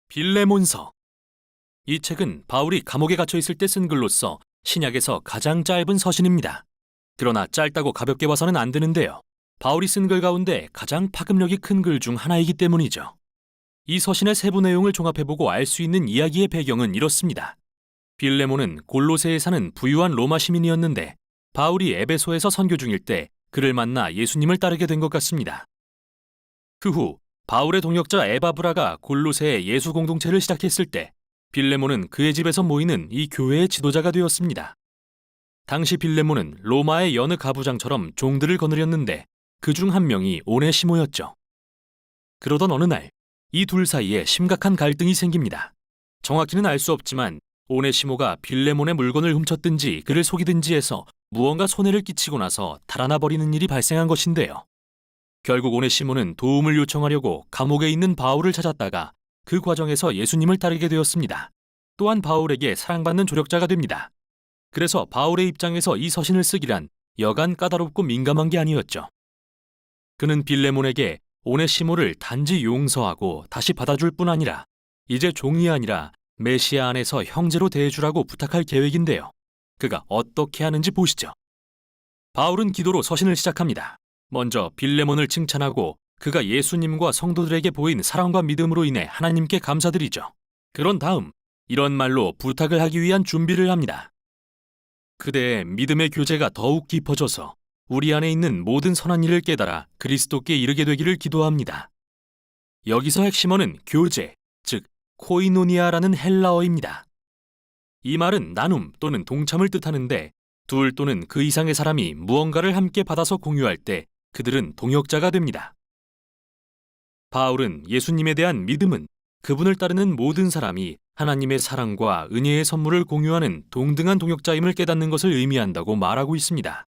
빌레몬서. 이 책은 바울이 감옥에 갇혀 있을 때 쓴 글로서 신약에서 가장 짧은 서신입니다. 그러나 짧다고 가볍게 봐서는 안 되는데요. 바울이 쓴 글 가운데 가장 파급력이 큰 글 중 하나이기 때문이죠. 이 서신의 세부 내용을 종합해보고 알 수 있는 이야기의 배경은 이렇습니다. 빌레몬은 골로새에 사는 부유한 로마 시민이었는데 바울이 에베소에서 선교 중일 때 그를 만나 예수님을 따르게 된 것 같습니다. 그 후 바울의 동역자 에바브라가 골로새에 예수 공동체를 시작했을 때 빌레몬은 그의 집에서 모이는 이 교회의 지도자가 되었습니다. 당시 빌레몬은 로마의 여느 가부장처럼 종들을 거느렸는데 그 중 한 명이 오네시모였죠. 그러던 어느 날 이 둘 사이에 심각한 갈등이 생깁니다. 정확히는 알 수 없지만 오네시모가 빌레몬의 물건을 훔쳤든지 그를 속이든지 해서 무언가 손해를 끼치고 나서 달아나 버리는 일이 발생한 것인데요. 결국 오네시모는 도움을 요청하려고 감옥에 있는 바울을 찾았다가 그 과정에서 예수님을 따르게 되었습니다. 또한 바울에게 사랑받는 조력자가 됩니다. 그래서 바울의 입장에서 이 서신을 쓰기란 여간 까다롭고 민감한 게 아니었죠. 그는 빌레몬에게 오네시모를 단지 용서하고 다시 받아줄 뿐 아니라 이제 종이 아니라 메시아 안에서 형제로 대해주라고 부탁할 계획인데요. 그가 어떻게 하는지 보시죠. 바울은 기도로 서신을 시작합니다. 먼저 빌레몬을 칭찬하고 그가 예수님과 성도들에게 보인 사랑과 믿음으로 인해 하나님께 감사드리죠. 그런 다음 이런 말로 부탁을 하기 위한 준비를 합니다. 그대의 믿음의 교제가 더욱 깊어져서 우리 안에 있는 모든 선한 일을 깨달아 그리스도께 이르게 되기를 기도합니다. 여기서 핵심어는 교제, 즉 코이노니아라는 헬라어입니다. 이 말은 나눔 또는 동참을 뜻하는데 둘 또는 그 이상의 사람이 무언가를 함께 받아서 공유할 때 그들은 동역자가 됩니다. 바울은 예수님에 대한 믿음은 그분을 따르는 모든 사람이 하나님의 사랑과 은혜의 선물을 공유하는 동등한 동역자임을 깨닫는 것을 의미한다고 말하고 있습니다.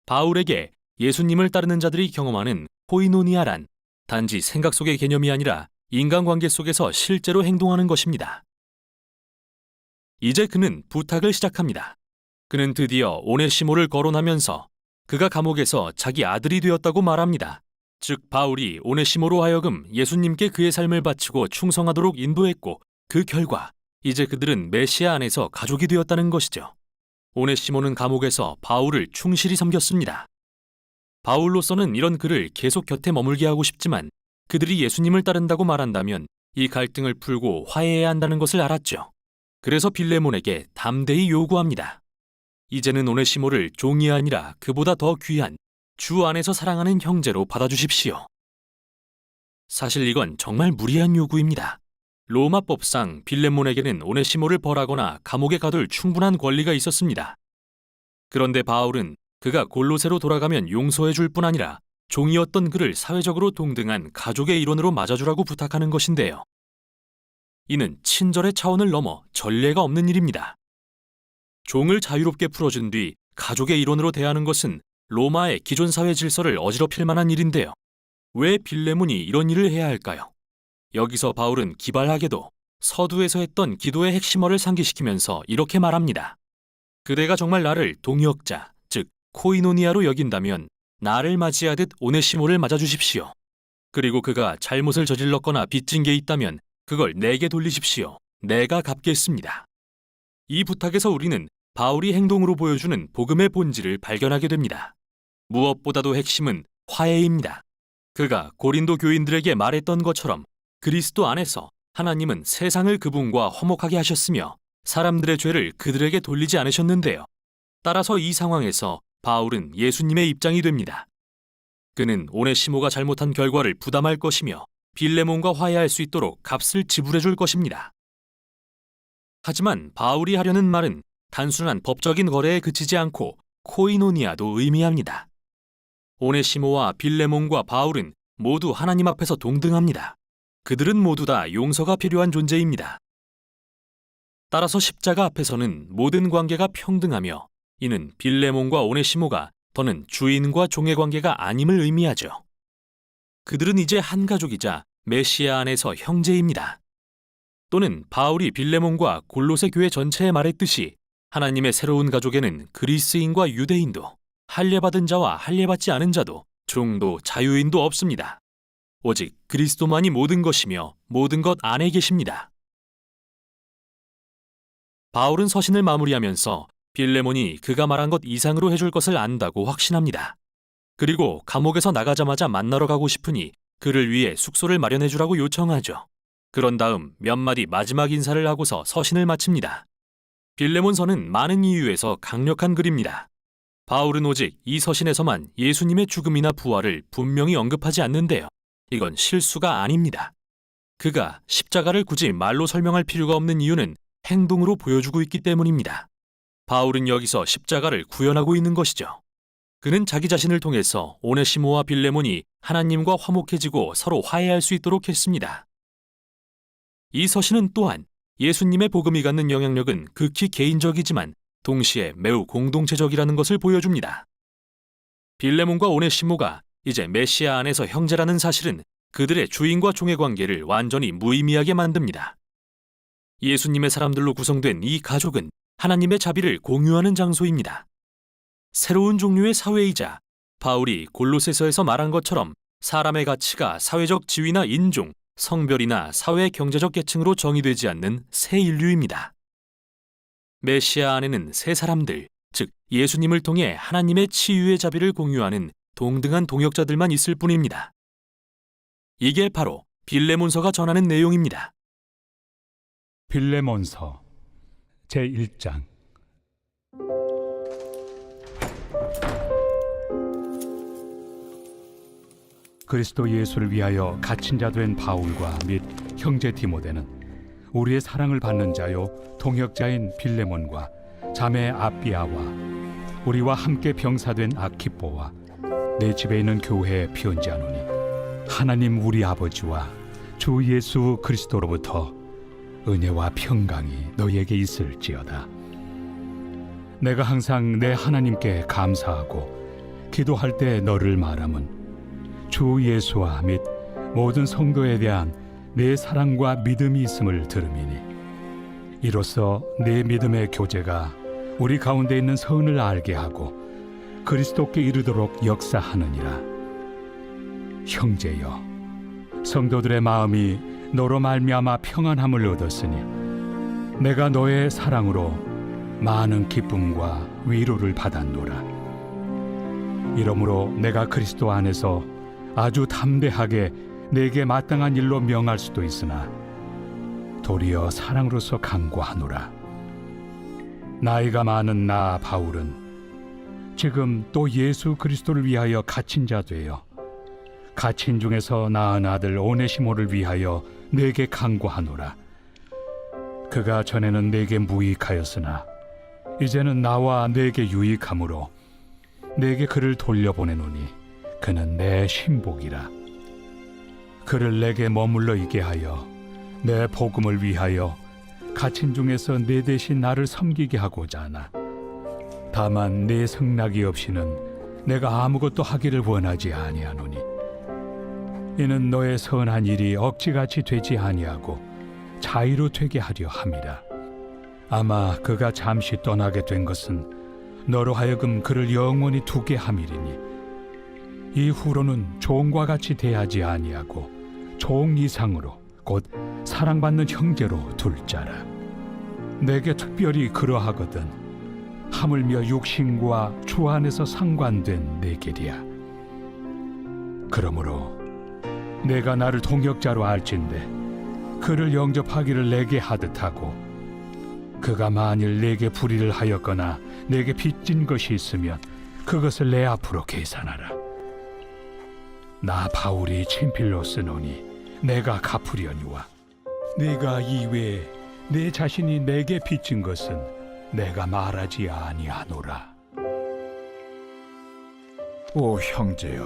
바울에게 예수님을 따르는 자들이 경험하는 코이노니아란 단지 생각 속의 개념이 아니라 인간관계 속에서 실제로 행동하는 것입니다. 이제 그는 부탁을 시작합니다. 그는 드디어 오네시모를 거론하면서 그가 감옥에서 자기 아들이 되었다고 말합니다. 즉 바울이 오네시모로 하여금 예수님께 그의 삶을 바치고 충성하도록 인도했고 그 결과 이제 그들은 메시아 안에서 가족이 되었다는 것이죠. 오네시모는 감옥에서 바울을 충실히 섬겼습니다. 바울로서는 이런 그를 계속 곁에 머물게 하고 싶지만 그들이 예수님을 따른다고 말한다면 이 갈등을 풀고 화해해야 한다는 것을 알았죠. 그래서 빌레몬에게 담대히 요구합니다. 이제는 오네시모를 종이 아니라 그보다 더 귀한 주 안에서 사랑하는 형제로 받아주십시오. 사실 이건 정말 무리한 요구입니다. 로마법상 빌레몬에게는 오네시모를 벌하거나 감옥에 가둘 충분한 권리가 있었습니다. 그런데 바울은 그가 골로새로 돌아가면 용서해 줄 뿐 아니라 종이었던 그를 사회적으로 동등한 가족의 일원으로 맞아주라고 부탁하는 것인데요. 이는 친절의 차원을 넘어 전례가 없는 일입니다. 종을 자유롭게 풀어준 뒤 가족의 일원으로 대하는 것은 로마의 기존 사회 질서를 어지럽힐 만한 일인데요. 왜 빌레몬이 이런 일을 해야 할까요? 여기서 바울은 기발하게도 서두에서 했던 기도의 핵심어를 상기시키면서 이렇게 말합니다. 그대가 정말 나를 동역자, 즉 코이노니아로 여긴다면 나를 맞이하듯 오네시모를 맞아주십시오. 그리고 그가 잘못을 저질렀거나 빚진 게 있다면 그걸 내게 돌리십시오. 내가 갚겠습니다. 이 부탁에서 우리는 바울이 행동으로 보여주는 복음의 본질을 발견하게 됩니다. 무엇보다도 핵심은 화해입니다. 그가 고린도 교인들에게 말했던 것처럼 그리스도 안에서 하나님은 세상을 그분과 화목하게 하셨으며 사람들의 죄를 그들에게 돌리지 않으셨는데요. 따라서 이 상황에서 바울은 예수님의 입장이 됩니다. 그는 오네시모가 잘못한 결과를 부담할 것이며 빌레몬과 화해할 수 있도록 값을 지불해 줄 것입니다. 하지만 바울이 하려는 말은 단순한 법적인 거래에 그치지 않고 코이노니아도 의미합니다. 오네시모와 빌레몬과 바울은 모두 하나님 앞에서 동등합니다. 그들은 모두 다 용서가 필요한 존재입니다. 따라서 십자가 앞에서는 모든 관계가 평등하며 이는 빌레몬과 오네시모가 더는 주인과 종의 관계가 아님을 의미하죠. 그들은 이제 한 가족이자 메시아 안에서 형제입니다. 또는 바울이 빌레몬과 골로새 교회 전체에 말했듯이 하나님의 새로운 가족에는 그리스인과 유대인도, 할례받은 자와 할례받지 않은 자도, 종도 자유인도 없습니다. 오직 그리스도만이 모든 것이며 모든 것 안에 계십니다. 바울은 서신을 마무리하면서 빌레몬이 그가 말한 것 이상으로 해줄 것을 안다고 확신합니다. 그리고 감옥에서 나가자마자 만나러 가고 싶으니 그를 위해 숙소를 마련해 주라고 요청하죠. 그런 다음 몇 마디 마지막 인사를 하고서 서신을 마칩니다. 빌레몬서는 많은 이유에서 강력한 글입니다. 바울은 오직 이 서신에서만 예수님의 죽음이나 부활을 분명히 언급하지 않는데요. 이건 실수가 아닙니다. 그가 십자가를 굳이 말로 설명할 필요가 없는 이유는 행동으로 보여주고 있기 때문입니다. 바울은 여기서 십자가를 구현하고 있는 것이죠. 그는 자기 자신을 통해서 오네시모와 빌레몬이 하나님과 화목해지고 서로 화해할 수 있도록 했습니다. 이 서신은 또한 예수님의 복음이 갖는 영향력은 극히 개인적이지만 동시에 매우 공동체적이라는 것을 보여줍니다. 빌레몬과 오네시모가 이제 메시아 안에서 형제라는 사실은 그들의 주인과 종의 관계를 완전히 무의미하게 만듭니다. 예수님의 사람들로 구성된 이 가족은 하나님의 자비를 공유하는 장소입니다. 새로운 종류의 사회이자 바울이 골로새서에서 말한 것처럼 사람의 가치가 사회적 지위나 인종, 성별이나 사회 경제적 계층으로 정의되지 않는 새 인류입니다. 메시아 안에는 새 사람들, 즉 예수님을 통해 하나님의 치유의 자비를 공유하는 동등한 동역자들만 있을 뿐입니다. 이게 바로 빌레몬서가 전하는 내용입니다. 빌레몬서 제1장. 그리스도 예수를 위하여 갇힌 자 된 바울과 및 형제 디모데는 우리의 사랑을 받는 자요 동역자인 빌레몬과 자매 아비아와 우리와 함께 병사된 아키뽀와 내 집에 있는 교회에 편지하노니 하나님 우리 아버지와 주 예수 그리스도로부터 은혜와 평강이 너희에게 있을지어다. 내가 항상 내 하나님께 감사하고 기도할 때 너를 말함은 주 예수와 및 모든 성도에 대한 내 사랑과 믿음이 있음을 들음이니 이로써 내 믿음의 교제가 우리 가운데 있는 선을 알게 하고 그리스도께 이르도록 역사하느니라. 형제여, 성도들의 마음이 너로 말미암아 평안함을 얻었으니 내가 너의 사랑으로 많은 기쁨과 위로를 받았노라. 이러므로 내가 그리스도 안에서 아주 담대하게 내게 마땅한 일로 명할 수도 있으나 도리어 사랑으로서 강구하노라. 나이가 많은 나 바울은 지금 또 예수 그리스도를 위하여 갇힌 자 되어 갇힌 중에서 낳은 아들 오네시모를 위하여 내게 강구하노라. 그가 전에는 내게 무익하였으나 이제는 나와 내게 유익함으로 내게 그를 돌려보내노니 그는 내 신복이라. 그를 내게 머물러 있게 하여 내 복음을 위하여 갇힌 중에서 내 대신 나를 섬기게 하고자 하나 다만 내 승낙이 없이는 내가 아무것도 하기를 원하지 아니하노니 이는 너의 선한 일이 억지같이 되지 아니하고 자의로 되게 하려 함이라. 아마 그가 잠시 떠나게 된 것은 너로 하여금 그를 영원히 두게 함이리니 이후로는 종과 같이 대하지 아니하고 종 이상으로 곧 사랑받는 형제로 둘 자라. 내게 특별히 그러하거든 하물며 육신과 주 안에서 상관된 내 길이야. 그러므로 내가 나를 동역자로 알진대 그를 영접하기를 내게 하듯 하고 그가 만일 내게 불의를 하였거나 내게 빚진 것이 있으면 그것을 내 앞으로 계산하라. 나 바울이 친필로 쓰노니 내가 갚으려니와 네가 이외에 내 자신이 내게 빚진 것은 내가 말하지 아니하노라. 오 형제여,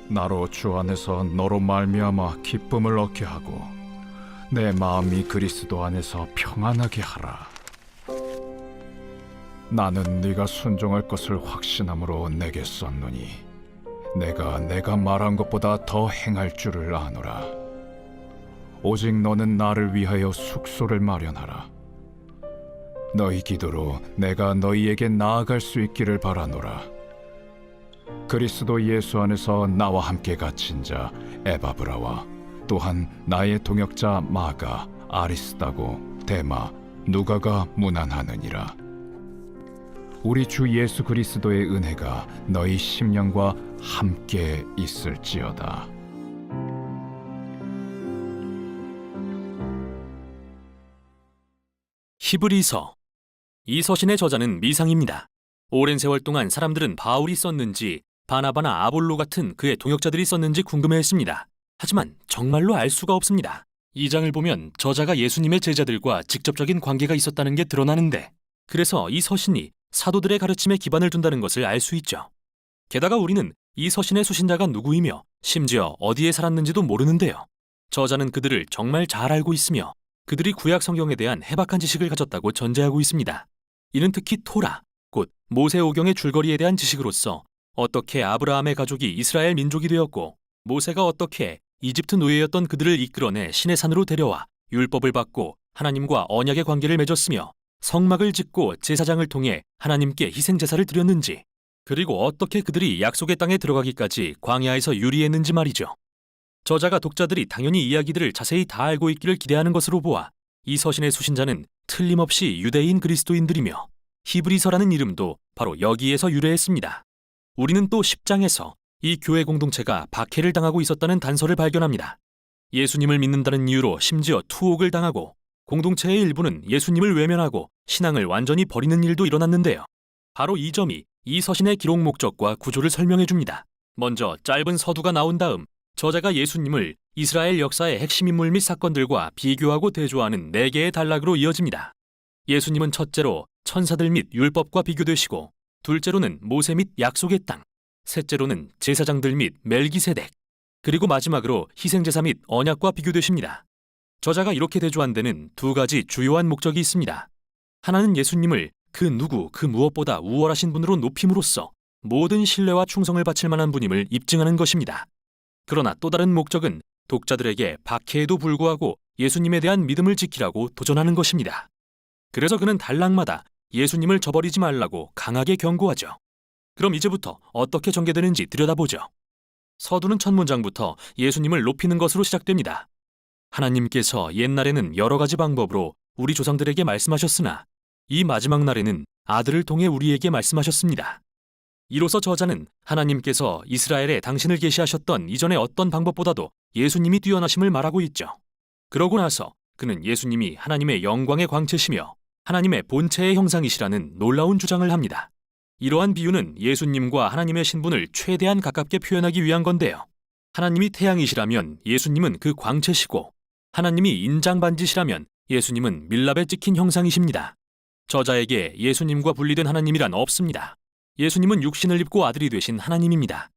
나로 주 안에서 너로 말미암아 기쁨을 얻게 하고 내 마음이 그리스도 안에서 평안하게 하라. 나는 네가 순종할 것을 확신함으로 내게 썼노니 내가 말한 것보다 더 행할 줄을 아노라. 오직 너는 나를 위하여 숙소를 마련하라. 너희 기도로 내가 너희에게 나아갈 수 있기를 바라노라. 그리스도 예수 안에서 나와 함께 갇힌 자 에바브라와 또한 나의 동역자 마가, 아리스다고, 데마, 누가가 문안하느니라. 우리 주 예수 그리스도의 은혜가 너희 심령과 함께 있을지어다. 히브리서. 이 서신의 저자는 미상입니다. 오랜 세월 동안 사람들은 바울이 썼는지 바나바나 아볼로 같은 그의 동역자들이 썼는지 궁금해했습니다. 하지만 정말로 알 수가 없습니다. 이 장을 보면 저자가 예수님의 제자들과 직접적인 관계가 있었다는 게 드러나는데, 그래서 이 서신이 사도들의 가르침에 기반을 둔다는 것을 알 수 있죠. 게다가 우리는 이 서신의 수신자가 누구이며 심지어 어디에 살았는지도 모르는데요. 저자는 그들을 정말 잘 알고 있으며 그들이 구약 성경에 대한 해박한 지식을 가졌다고 전제하고 있습니다. 이는 특히 토라, 곧 모세오경의 줄거리에 대한 지식으로서 어떻게 아브라함의 가족이 이스라엘 민족이 되었고 모세가 어떻게 이집트 노예였던 그들을 이끌어내 시내산으로 데려와 율법을 받고 하나님과 언약의 관계를 맺었으며 성막을 짓고 제사장을 통해 하나님께 희생제사를 드렸는지, 그리고 어떻게 그들이 약속의 땅에 들어가기까지 광야에서 유리했는지 말이죠. 저자가 독자들이 당연히 이야기들을 자세히 다 알고 있기를 기대하는 것으로 보아 이 서신의 수신자는 틀림없이 유대인 그리스도인들이며 히브리서라는 이름도 바로 여기에서 유래했습니다. 우리는 또 10장에서 이 교회 공동체가 박해를 당하고 있었다는 단서를 발견합니다. 예수님을 믿는다는 이유로 심지어 투옥을 당하고 공동체의 일부는 예수님을 외면하고 신앙을 완전히 버리는 일도 일어났는데요. 바로 이 점이 이 서신의 기록 목적과 구조를 설명해 줍니다. 먼저 짧은 서두가 나온 다음 저자가 예수님을 이스라엘 역사의 핵심 인물 및 사건들과 비교하고 대조하는 4개의 단락으로 이어집니다. 예수님은 첫째로 천사들 및 율법과 비교되시고, 둘째로는 모세 및 약속의 땅, 셋째로는 제사장들 및 멜기세덱, 그리고 마지막으로 희생제사 및 언약과 비교되십니다. 저자가 이렇게 대조한 데는 2가지 주요한 목적이 있습니다. 하나는 예수님을 그 누구 그 무엇보다 우월하신 분으로 높임으로써 모든 신뢰와 충성을 바칠 만한 분임을 입증하는 것입니다. 그러나 또 다른 목적은 독자들에게 박해에도 불구하고 예수님에 대한 믿음을 지키라고 도전하는 것입니다. 그래서 그는 단락마다 예수님을 저버리지 말라고 강하게 경고하죠. 그럼 이제부터 어떻게 전개되는지 들여다보죠. 서두는 첫 문장부터 예수님을 높이는 것으로 시작됩니다. 하나님께서 옛날에는 여러 가지 방법으로 우리 조상들에게 말씀하셨으나 이 마지막 날에는 아들을 통해 우리에게 말씀하셨습니다. 이로써 저자는 하나님께서 이스라엘에 당신을 계시하셨던 이전의 어떤 방법보다도 예수님이 뛰어나심을 말하고 있죠. 그러고 나서 그는 예수님이 하나님의 영광의 광채시며 하나님의 본체의 형상이시라는 놀라운 주장을 합니다. 이러한 비유는 예수님과 하나님의 신분을 최대한 가깝게 표현하기 위한 건데요. 하나님이 태양이시라면 예수님은 그 광채시고, 하나님이 인장반지시라면 예수님은 밀랍에 찍힌 형상이십니다. 저자에게 예수님과 분리된 하나님이란 없습니다. 예수님은 육신을 입고 아들이 되신 하나님입니다.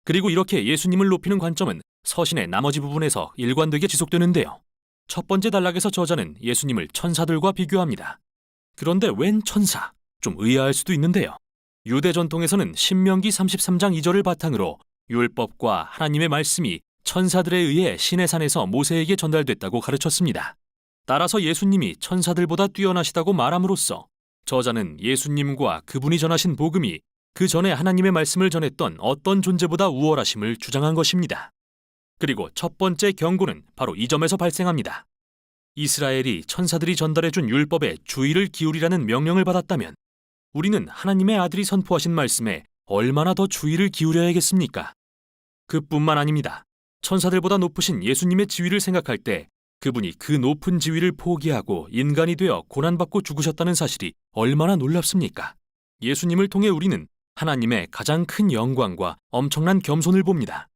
그리고 이렇게 예수님을 높이는 관점은 서신의 나머지 부분에서 일관되게 지속되는데요. 첫 번째 단락에서 저자는 예수님을 천사들과 비교합니다. 그런데 웬 천사? 좀 의아할 수도 있는데요. 유대 전통에서는 신명기 33장 2절을 바탕으로 율법과 하나님의 말씀이 천사들에 의해 시내산에서 모세에게 전달됐다고 가르쳤습니다. 따라서 예수님이 천사들보다 뛰어나시다고 말함으로써 저자는 예수님과 그분이 전하신 복음이 그 전에 하나님의 말씀을 전했던 어떤 존재보다 우월하심을 주장한 것입니다. 그리고 첫 번째 경고는 바로 이 점에서 발생합니다. 이스라엘이 천사들이 전달해준 율법에 주의를 기울이라는 명령을 받았다면 우리는 하나님의 아들이 선포하신 말씀에 얼마나 더 주의를 기울여야겠습니까? 그뿐만 아닙니다. 천사들보다 높으신 예수님의 지위를 생각할 때 그분이 그 높은 지위를 포기하고 인간이 되어 고난받고 죽으셨다는 사실이 얼마나 놀랍습니까? 예수님을 통해 우리는 하나님의 가장 큰 영광과 엄청난 겸손을 봅니다.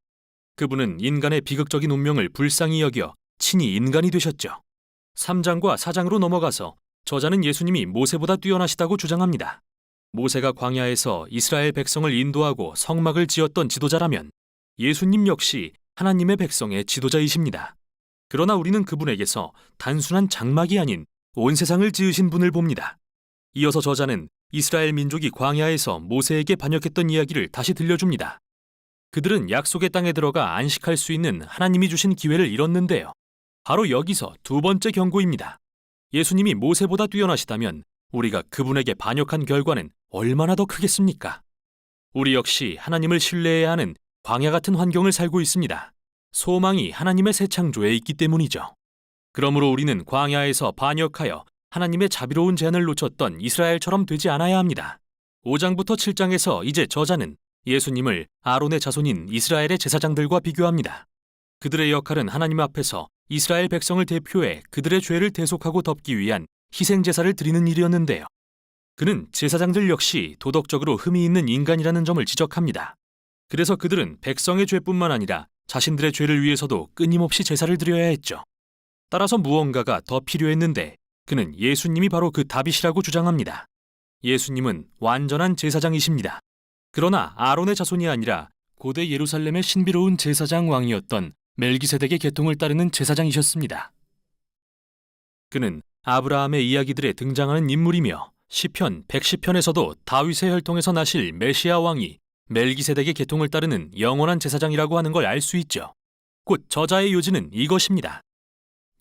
그분은 인간의 비극적인 운명을 불쌍히 여겨 친히 인간이 되셨죠. 3장과 4장으로 넘어가서 저자는 예수님이 모세보다 뛰어나시다고 주장합니다. 모세가 광야에서 이스라엘 백성을 인도하고 성막을 지었던 지도자라면 예수님 역시 하나님의 백성의 지도자이십니다. 그러나 우리는 그분에게서 단순한 장막이 아닌 온 세상을 지으신 분을 봅니다. 이어서 저자는 이스라엘 민족이 광야에서 모세에게 반역했던 이야기를 다시 들려줍니다. 그들은 약속의 땅에 들어가 안식할 수 있는 하나님이 주신 기회를 잃었는데요. 바로 여기서 두 번째 경고입니다. 예수님이 모세보다 뛰어나시다면 우리가 그분에게 반역한 결과는 얼마나 더 크겠습니까? 우리 역시 하나님을 신뢰해야 하는 광야 같은 환경을 살고 있습니다. 소망이 하나님의 새 창조에 있기 때문이죠. 그러므로 우리는 광야에서 반역하여 하나님의 자비로운 제안을 놓쳤던 이스라엘처럼 되지 않아야 합니다. 5장부터 7장에서 이제 저자는 예수님을 아론의 자손인 이스라엘의 제사장들과 비교합니다. 그들의 역할은 하나님 앞에서 이스라엘 백성을 대표해 그들의 죄를 대속하고 덮기 위한 희생 제사를 드리는 일이었는데요. 그는 제사장들 역시 도덕적으로 흠이 있는 인간이라는 점을 지적합니다. 그래서 그들은 백성의 죄뿐만 아니라 자신들의 죄를 위해서도 끊임없이 제사를 드려야 했죠. 따라서 무언가가 더 필요했는데 그는 예수님이 바로 그 답이시라고 주장합니다. 예수님은 완전한 제사장이십니다. 그러나 아론의 자손이 아니라 고대 예루살렘의 신비로운 제사장 왕이었던 멜기세덱의 계통을 따르는 제사장이셨습니다. 그는 아브라함의 이야기들에 등장하는 인물이며 시편 110편에서도 다윗의 혈통에서 나실 메시아 왕이 멜기세덱의 계통을 따르는 영원한 제사장이라고 하는 걸 알 수 있죠. 곧 저자의 요지는 이것입니다.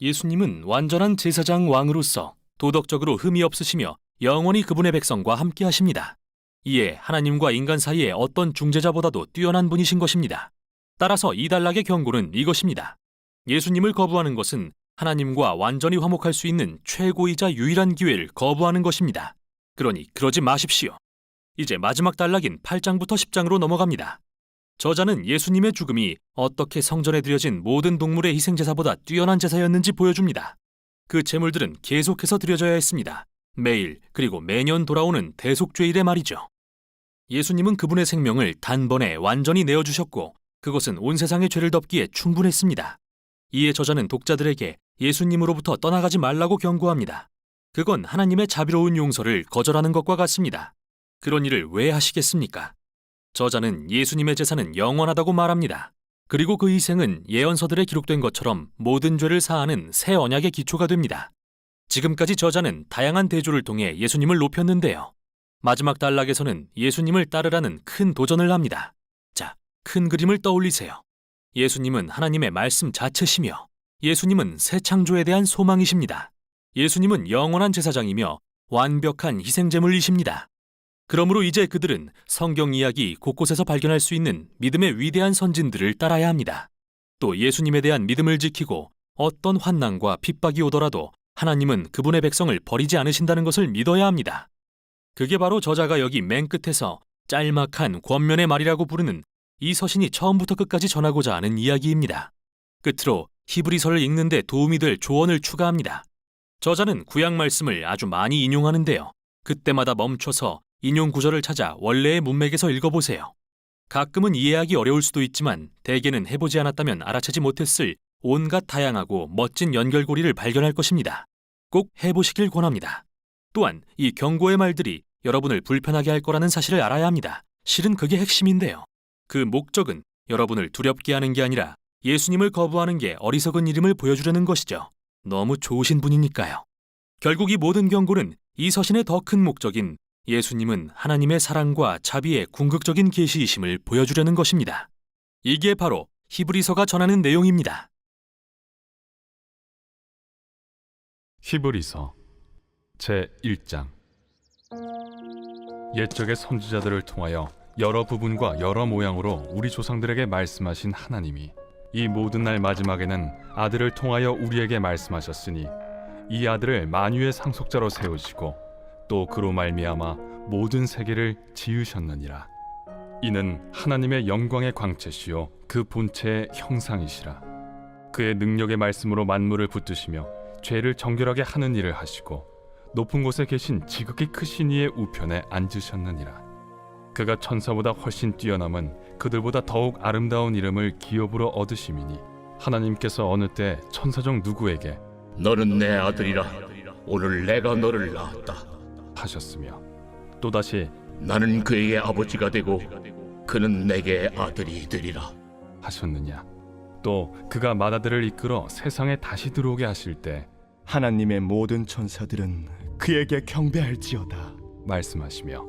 예수님은 완전한 제사장 왕으로서 도덕적으로 흠이 없으시며 영원히 그분의 백성과 함께 하십니다. 이에 하나님과 인간 사이에 어떤 중재자보다도 뛰어난 분이신 것입니다. 따라서 이 단락의 경고는 이것입니다. 예수님을 거부하는 것은 하나님과 완전히 화목할 수 있는 최고이자 유일한 기회를 거부하는 것입니다. 그러니 그러지 마십시오. 이제 마지막 단락인 8장부터 10장으로 넘어갑니다. 저자는 예수님의 죽음이 어떻게 성전에 드려진 모든 동물의 희생제사보다 뛰어난 제사였는지 보여줍니다. 그 제물들은 계속해서 드려져야 했습니다. 매일 그리고 매년 돌아오는 대속죄일에 말이죠. 예수님은 그분의 생명을 단번에 완전히 내어주셨고 그것은 온 세상의 죄를 덮기에 충분했습니다. 이에 저자는 독자들에게 예수님으로부터 떠나가지 말라고 경고합니다. 그건 하나님의 자비로운 용서를 거절하는 것과 같습니다. 그런 일을 왜 하시겠습니까? 저자는 예수님의 제사는 영원하다고 말합니다. 그리고 그 희생은 예언서들에 기록된 것처럼 모든 죄를 사하는 새 언약의 기초가 됩니다. 지금까지 저자는 다양한 대조를 통해 예수님을 높였는데요. 마지막 단락에서는 예수님을 따르라는 큰 도전을 합니다. 자, 큰 그림을 떠올리세요. 예수님은 하나님의 말씀 자체시며 예수님은 새 창조에 대한 소망이십니다. 예수님은 영원한 제사장이며 완벽한 희생제물이십니다. 그러므로 이제 그들은 성경 이야기 곳곳에서 발견할 수 있는 믿음의 위대한 선진들을 따라야 합니다. 또 예수님에 대한 믿음을 지키고 어떤 환난과 핍박이 오더라도 하나님은 그분의 백성을 버리지 않으신다는 것을 믿어야 합니다. 그게 바로 저자가 여기 맨 끝에서 짤막한 권면의 말이라고 부르는 이 서신이 처음부터 끝까지 전하고자 하는 이야기입니다. 끝으로 히브리서를 읽는 데 도움이 될 조언을 추가합니다. 저자는 구약 말씀을 아주 많이 인용하는데요. 그때마다 멈춰서 인용 구절을 찾아 원래의 문맥에서 읽어보세요. 가끔은 이해하기 어려울 수도 있지만 대개는 해보지 않았다면 알아채지 못했을 온갖 다양하고 멋진 연결고리를 발견할 것입니다. 꼭 해보시길 권합니다. 또한 이 경고의 말들이 여러분을 불편하게 할 거라는 사실을 알아야 합니다. 실은 그게 핵심인데요. 그 목적은 여러분을 두렵게 하는 게 아니라 예수님을 거부하는 게 어리석은 일임을 보여주려는 것이죠. 너무 좋으신 분이니까요. 결국 이 모든 경고는 이 서신의 더 큰 목적인 예수님은 하나님의 사랑과 자비의 궁극적인 계시이심을 보여주려는 것입니다. 이게 바로 히브리서가 전하는 내용입니다. 히브리서 제1장. 옛적의 선지자들을 통하여 여러 부분과 여러 모양으로 우리 조상들에게 말씀하신 하나님이 이 모든 날 마지막에는 아들을 통하여 우리에게 말씀하셨으니 이 아들을 만유의 상속자로 세우시고 또 그로 말미암아 모든 세계를 지으셨느니라. 이는 하나님의 영광의 광채시요 그 본체의 형상이시라. 그의 능력의 말씀으로 만물을 붙드시며 죄를 정결하게 하는 일을 하시고 높은 곳에 계신 지극히 크신 이의 우편에 앉으셨느니라. 그가 천사보다 훨씬 뛰어남은 그들보다 더욱 아름다운 이름을 기업으로 얻으심이니 하나님께서 어느 때 천사 중 누구에게 너는 내 아들이라 오늘 내가 너를 낳았다 하셨으며 또다시 나는 그에게 아버지가 되고 그는 내게 아들이 되리라 하셨느냐. 또 그가 맏아들을 이끌어 세상에 다시 들어오게 하실 때 하나님의 모든 천사들은 그에게 경배할지어다 말씀하시며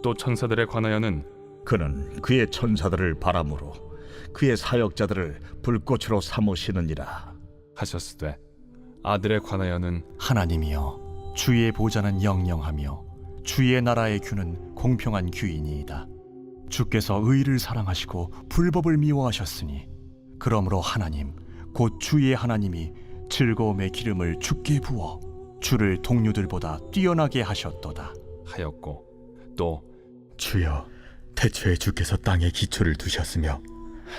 또 천사들에 관하여는 그는 그의 천사들을 바람으로 그의 사역자들을 불꽃으로 삼으시느니라 하셨으되 아들에 관하여는 하나님이여 주의 보좌는 영영하며 주의 나라의 규는 공평한 규이니이다. 주께서 의를 사랑하시고 불법을 미워하셨으니 그러므로 하나님 곧 주의 하나님이 즐거움의 기름을 주께 부어 주를 동료들보다 뛰어나게 하셨도다 하였고 또 주여, 태초에 주께서 땅에 기초를 두셨으며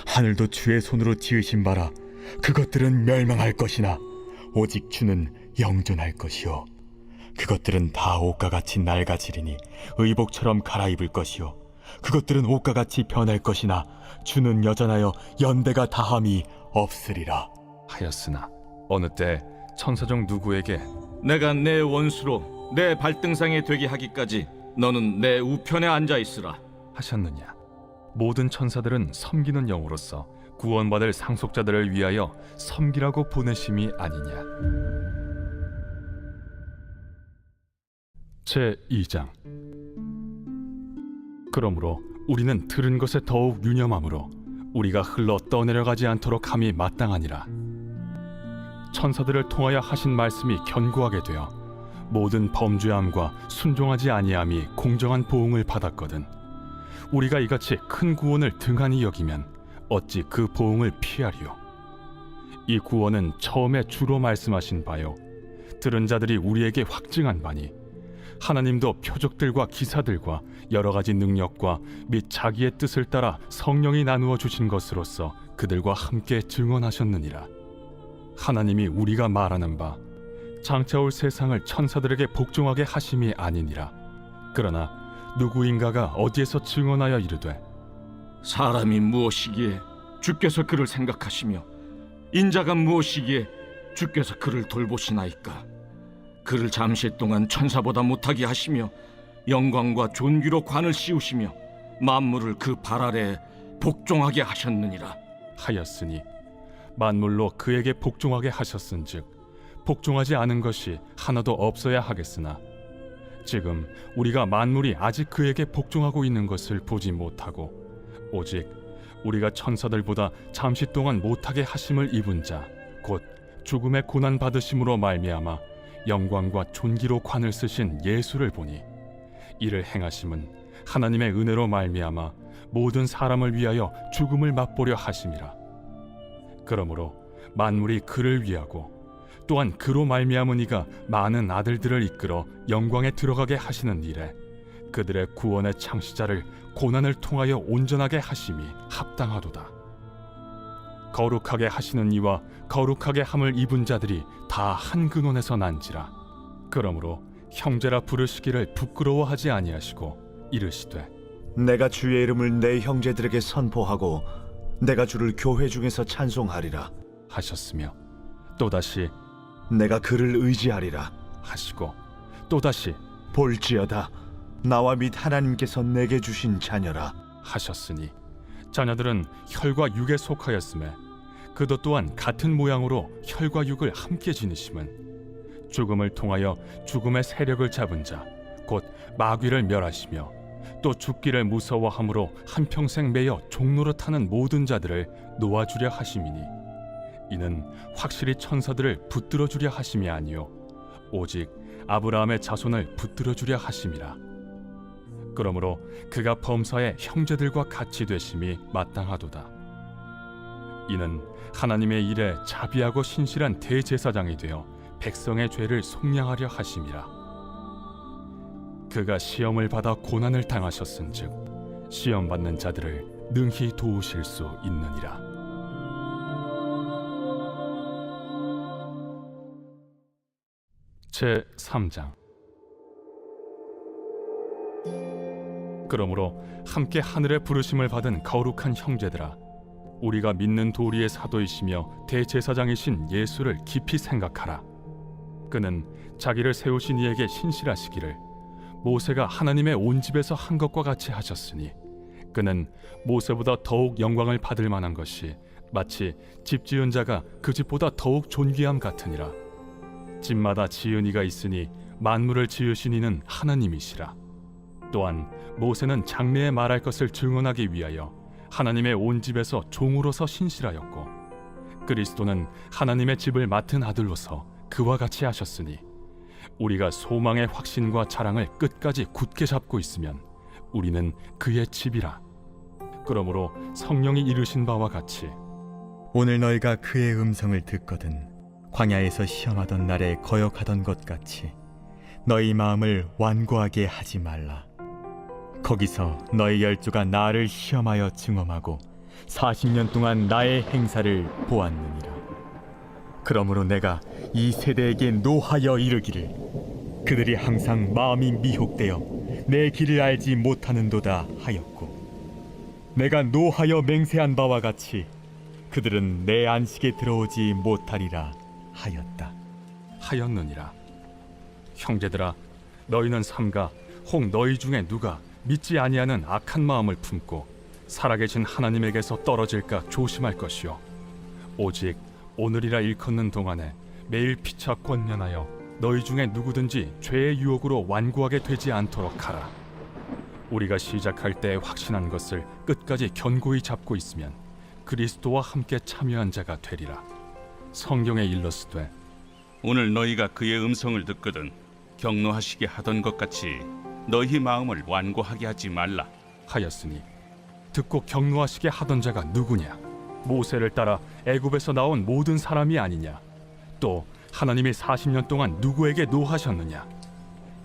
하늘도 주의 손으로 지으신 바라 그것들은 멸망할 것이나 오직 주는 영존할 것이요 그것들은 다 옷과 같이 낡아지리니 의복처럼 갈아입을 것이요 그것들은 옷과 같이 변할 것이나 주는 여전하여 연대가 다함이 없으리라. 하였으나 어느 때 천사 중 누구에게 내가 내 원수로 내 발등상에 되게 하기까지 너는 내 우편에 앉아 있으라 하셨느냐? 모든 천사들은 섬기는 영으로서 구원받을 상속자들을 위하여 섬기라고 보내심이 아니냐? 제2장. 그러므로 우리는 들은 것에 더욱 유념하므로 우리가 흘러 떠내려가지 않도록 함이 마땅하니라. 천사들을 통하여 하신 말씀이 견고하게 되어 모든 범죄함과 순종하지 아니함이 공정한 보응을 받았거든. 우리가 이같이 큰 구원을 등한히 여기면 어찌 그 보응을 피하리요? 이 구원은 처음에 주로 말씀하신 바요 들은 자들이 우리에게 확증한 바니 하나님도 표적들과 기사들과 여러 가지 능력과 및 자기의 뜻을 따라 성령이 나누어 주신 것으로서 그들과 함께 증언하셨느니라. 하나님이 우리가 말하는 바 장차 올 세상을 천사들에게 복종하게 하심이 아니니라. 그러나 누구인가가 어디에서 증언하여 이르되 사람이 무엇이기에 주께서 그를 생각하시며 인자가 무엇이기에 주께서 그를 돌보시나이까. 그를 잠시 동안 천사보다 못하게 하시며 영광과 존귀로 관을 씌우시며 만물을 그 발 아래에 복종하게 하셨느니라 하였으니 만물로 그에게 복종하게 하셨은즉 복종하지 않은 것이 하나도 없어야 하겠으나 지금 우리가 만물이 아직 그에게 복종하고 있는 것을 보지 못하고 오직 우리가 천사들보다 잠시 동안 못하게 하심을 입은 자 곧 죽음의 고난 받으심으로 말미암아 영광과 존귀로 관을 쓰신 예수를 보니 이를 행하심은 하나님의 은혜로 말미암아 모든 사람을 위하여 죽음을 맛보려 하심이라. 그러므로 만물이 그를 위하고 또한 그로 말미암은 이가 많은 아들들을 이끌어 영광에 들어가게 하시는 일에 그들의 구원의 창시자를 고난을 통하여 온전하게 하심이 합당하도다. 거룩하게 하시는 이와 거룩하게 함을 입은 자들이 다 한 근원에서 난지라. 그러므로 형제라 부르시기를 부끄러워하지 아니하시고 이르시되 내가 주의 이름을 내 형제들에게 선포하고 내가 주를 교회 중에서 찬송하리라 하셨으며 또다시 내가 그를 의지하리라 하시고 또다시 볼지어다 나와 및 하나님께서 내게 주신 자녀라 하셨으니 자녀들은 혈과 육에 속하였음에 그도 또한 같은 모양으로 혈과 육을 함께 지니심은 죽음을 통하여 죽음의 세력을 잡은 자 곧 마귀를 멸하시며 또 죽기를 무서워함으로 한평생 매여 종로로 타는 모든 자들을 놓아주려 하심이니 이는 확실히 천사들을 붙들어 주려 하심이 아니요 오직 아브라함의 자손을 붙들어 주려 하심이라. 그러므로 그가 범사의 형제들과 같이 되심이 마땅하도다. 이는 하나님의 일에 자비하고 신실한 대제사장이 되어 백성의 죄를 속량하려 하심이라. 그가 시험을 받아 고난을 당하셨은즉 시험 받는 자들을 능히 도우실 수 있느니라. 제 3장. 그러므로 함께 하늘의 부르심을 받은 거룩한 형제들아, 우리가 믿는 도리의 사도이시며 대제사장이신 예수를 깊이 생각하라. 그는 자기를 세우신 이에게 신실하시기를 모세가 하나님의 온 집에서 한 것과 같이 하셨으니 그는 모세보다 더욱 영광을 받을 만한 것이 마치 집 지은 자가 그 집보다 더욱 존귀함 같으니라. 집마다 지은 이가 있으니 만물을 지으신 이는 하나님이시라. 또한 모세는 장래에 말할 것을 증언하기 위하여 하나님의 온 집에서 종으로서 신실하였고 그리스도는 하나님의 집을 맡은 아들로서 그와 같이 하셨으니 우리가 소망의 확신과 자랑을 끝까지 굳게 잡고 있으면 우리는 그의 집이라. 그러므로 성령이 이르신 바와 같이 오늘 너희가 그의 음성을 듣거든 광야에서 시험하던 날에 거역하던 것 같이 너희 마음을 완고하게 하지 말라. 거기서 너희 열조가 나를 시험하여 증험하고 40년 동안 나의 행사를 보았느니라. 그러므로 내가 이 세대에게 노하여 이르기를 그들이 항상 마음이 미혹되어 내 길을 알지 못하는도다 하였고, 내가 노하여 맹세한 바와 같이 그들은 내 안식에 들어오지 못하리라 하였다. 하였느니라. 형제들아, 너희는 삼가 혹 너희 중에 누가 믿지 아니하는 악한 마음을 품고 살아계신 하나님에게서 떨어질까 조심할 것이요, 오직 오늘이라 일컫는 동안에 매일 피차 권면하여 너희 중에 누구든지 죄의 유혹으로 완고하게 되지 않도록 하라. 우리가 시작할 때 확신한 것을 끝까지 견고히 잡고 있으면 그리스도와 함께 참여한 자가 되리라. 성경에 일렀으되 오늘 너희가 그의 음성을 듣거든 격노하시게 하던 것 같이 너희 마음을 완고하게 하지 말라 하였으니, 듣고 격노하시게 하던 자가 누구냐? 모세를 따라 애굽에서 나온 모든 사람이 아니냐? 또 하나님이 40년 동안 누구에게 노하셨느냐?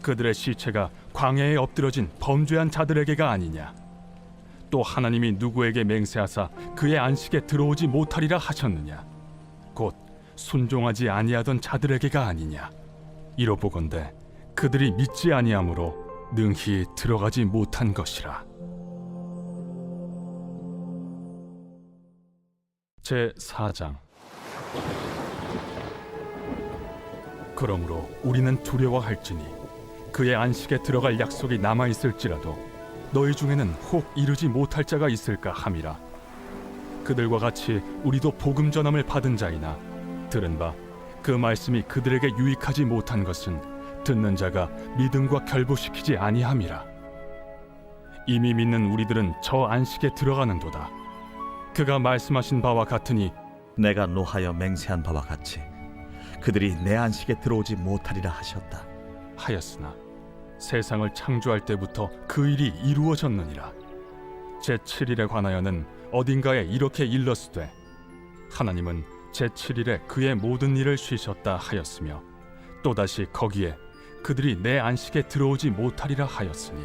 그들의 시체가 광야에 엎드러진 범죄한 자들에게가 아니냐? 또 하나님이 누구에게 맹세하사 그의 안식에 들어오지 못하리라 하셨느냐? 곧 순종하지 아니하던 자들에게가 아니냐? 이로보건대 그들이 믿지 아니하므로 능히 들어가지 못한 것이라. 제4장. 그러므로 우리는 두려워할지니 그의 안식에 들어갈 약속이 남아있을지라도 너희 중에는 혹 이르지 못할 자가 있을까 함이라. 그들과 같이 우리도 복음 전함을 받은 자이나 들은 바 그 말씀이 그들에게 유익하지 못한 것은 듣는 자가 믿음과 결부시키지 아니함이라. 이미 믿는 우리들은 저 안식에 들어가는도다. 그가 말씀하신 바와 같으니 내가 노하여 맹세한 바와 같이 그들이 내 안식에 들어오지 못하리라 하셨다. 하였으나 세상을 창조할 때부터 그 일이 이루어졌느니라. 제7일에 관하여는 어딘가에 이렇게 일렀으되 하나님은 제7일에 그의 모든 일을 쉬셨다 하였으며, 또다시 거기에 그들이 내 안식에 들어오지 못하리라 하였으니,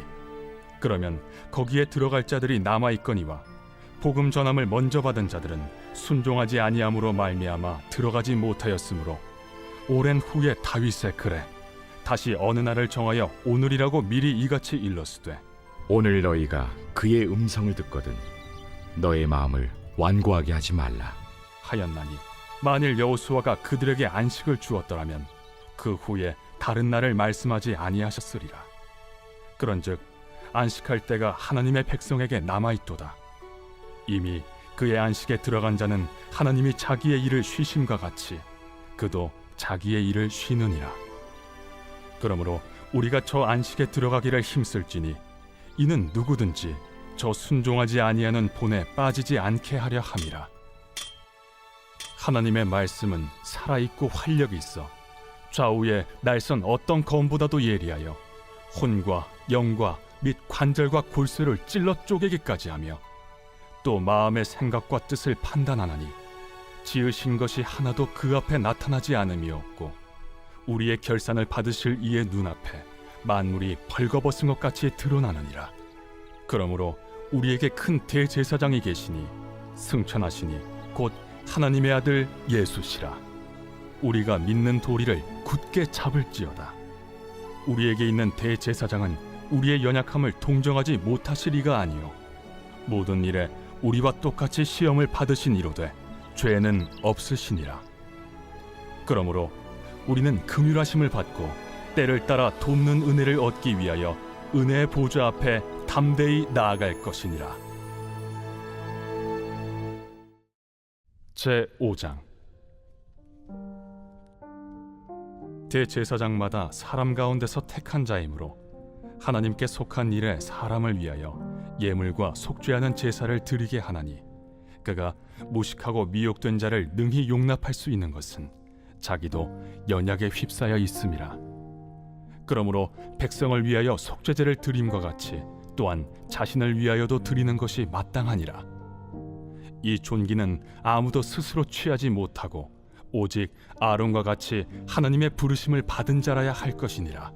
그러면 거기에 들어갈 자들이 남아있거니와 복음 전함을 먼저 받은 자들은 순종하지 아니함으로 말미암아 들어가지 못하였으므로, 오랜 후에 다윗의 글에 다시 어느 날을 정하여 오늘이라고 미리 이같이 일렀으되 오늘 너희가 그의 음성을 듣거든 너의 마음을 완고하게 하지 말라 하였나니, 만일 여호수아가 그들에게 안식을 주었더라면 그 후에 다른 날을 말씀하지 아니하셨으리라. 그런즉 안식할 때가 하나님의 백성에게 남아있도다. 이미 그의 안식에 들어간 자는 하나님이 자기의 일을 쉬심과 같이 그도 자기의 일을 쉬느니라. 그러므로 우리가 저 안식에 들어가기를 힘쓸지니 이는 누구든지 저 순종하지 아니하는 본에 빠지지 않게 하려 함이라. 하나님의 말씀은 살아있고 활력이 있어 좌우에 날선 어떤 검보다도 예리하여 혼과 영과 및 관절과 골수를 찔러 쪼개기까지 하며 또 마음의 생각과 뜻을 판단하나니, 지으신 것이 하나도 그 앞에 나타나지 않음이 없고 우리의 결산을 받으실 이의 눈앞에 만물이 벌거벗은 것 같이 드러나느니라. 그러므로 우리에게 큰 대제사장이 계시니 승천하시니 곧 하나님의 아들 예수시라. 우리가 믿는 도리를 굳게 잡을지어다. 우리에게 있는 대제사장은 우리의 연약함을 동정하지 못하시리가 아니요 모든 일에 우리와 똑같이 시험을 받으신 이로되 죄는 없으시니라. 그러므로 우리는 긍휼하심을 받고 때를 따라 돕는 은혜를 얻기 위하여 은혜의 보좌 앞에 담대히 나아갈 것이니라. 제5장. 대제사장마다 사람 가운데서 택한 자이므로 하나님께 속한 일에 사람을 위하여 예물과 속죄하는 제사를 드리게 하나니, 그가 무식하고 미혹된 자를 능히 용납할 수 있는 것은 자기도 연약에 휩싸여 있음이라. 그러므로 백성을 위하여 속죄제를 드림과 같이 또한 자신을 위하여도 드리는 것이 마땅하니라. 이 존귀는 아무도 스스로 취하지 못하고 오직 아론과 같이 하나님의 부르심을 받은 자라야 할 것이니라.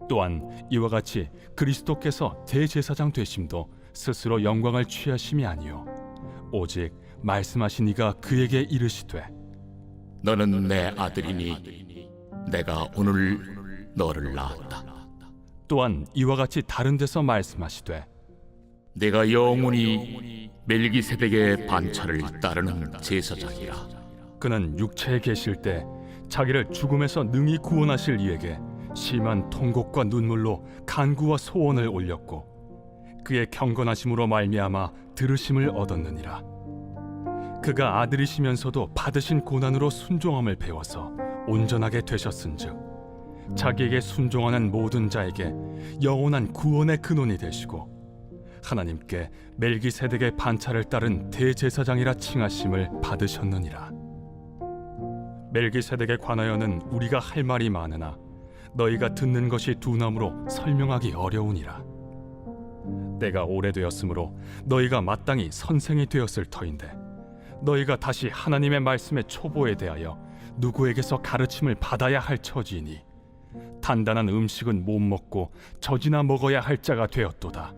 또한 이와 같이 그리스도께서 대제사장 되심도 스스로 영광을 취하심이 아니요 오직 말씀하신 이가 그에게 이르시되 너는 내 아들이니 내가 오늘 너를 낳았다. 또한 이와 같이 다른 데서 말씀하시되 내가 영원히 멜기세덱의 반차를 따르는 제사장이라. 그는 육체에 계실 때 자기를 죽음에서 능히 구원하실 이에게 심한 통곡과 눈물로 간구와 소원을 올렸고 그의 경건하심으로 말미암아 들으심을 얻었느니라. 그가 아들이시면서도 받으신 고난으로 순종함을 배워서 온전하게 되셨은즉 자기에게 순종하는 모든 자에게 영원한 구원의 근원이 되시고 하나님께 멜기세덱의 반차를 따른 대제사장이라 칭하심을 받으셨느니라. 멜기세덱에 관하여는 우리가 할 말이 많으나 너희가 듣는 것이 둔함으로 설명하기 어려우니라. 때가 오래되었으므로 너희가 마땅히 선생이 되었을 터인데 너희가 다시 하나님의 말씀의 초보에 대하여 누구에게서 가르침을 받아야 할 처지이니 단단한 음식은 못 먹고 젖이나 먹어야 할 자가 되었도다.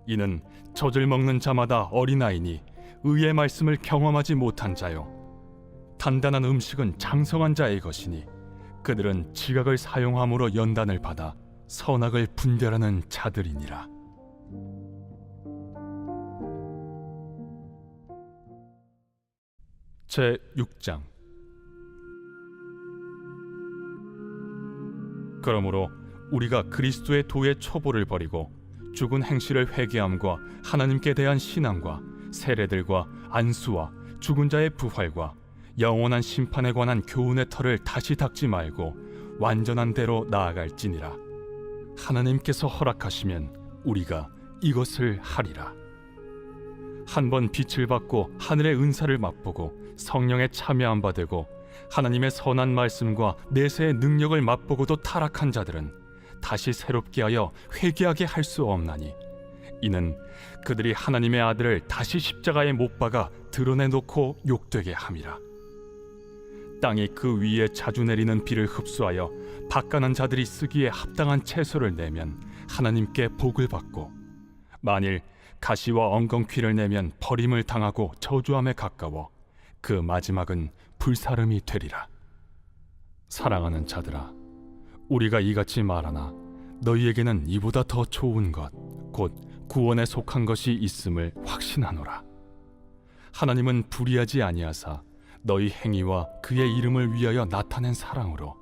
이는 젖을 먹는 자마다 어린아이니 의의 말씀을 경험하지 못한 자요 단단한 음식은 장성한 자의 것이니 그들은 지각을 사용함으로 연단을 받아 선악을 분별하는 자들이니라. 제 6장. 그러므로 우리가 그리스도의 도의 초보를 버리고 죽은 행실을 회개함과 하나님께 대한 신앙과 세례들과 안수와 죽은 자의 부활과 영원한 심판에 관한 교훈의 털을 다시 닦지 말고 완전한 대로 나아갈지니라. 하나님께서 허락하시면 우리가 이것을 하리라. 한번 빛을 받고 하늘의 은사를 맛보고 성령에 참여한 바 되고 하나님의 선한 말씀과 내세의 능력을 맛보고도 타락한 자들은 다시 새롭게 하여 회개하게 할 수 없나니 이는 그들이 하나님의 아들을 다시 십자가에 못 박아 드러내놓고 욕되게 함이라. 땅이 그 위에 자주 내리는 비를 흡수하여 바가난 자들이 쓰기에 합당한 채소를 내면 하나님께 복을 받고 만일 가시와 엉겅퀴를 내면 버림을 당하고 저주함에 가까워 그 마지막은 불사름이 되리라. 사랑하는 자들아, 우리가 이같이 말하나 너희에게는 이보다 더 좋은 것 곧 구원에 속한 것이 있음을 확신하노라. 하나님은 불의하지 아니하사 너희 행위와 그의 이름을 위하여 나타낸 사랑으로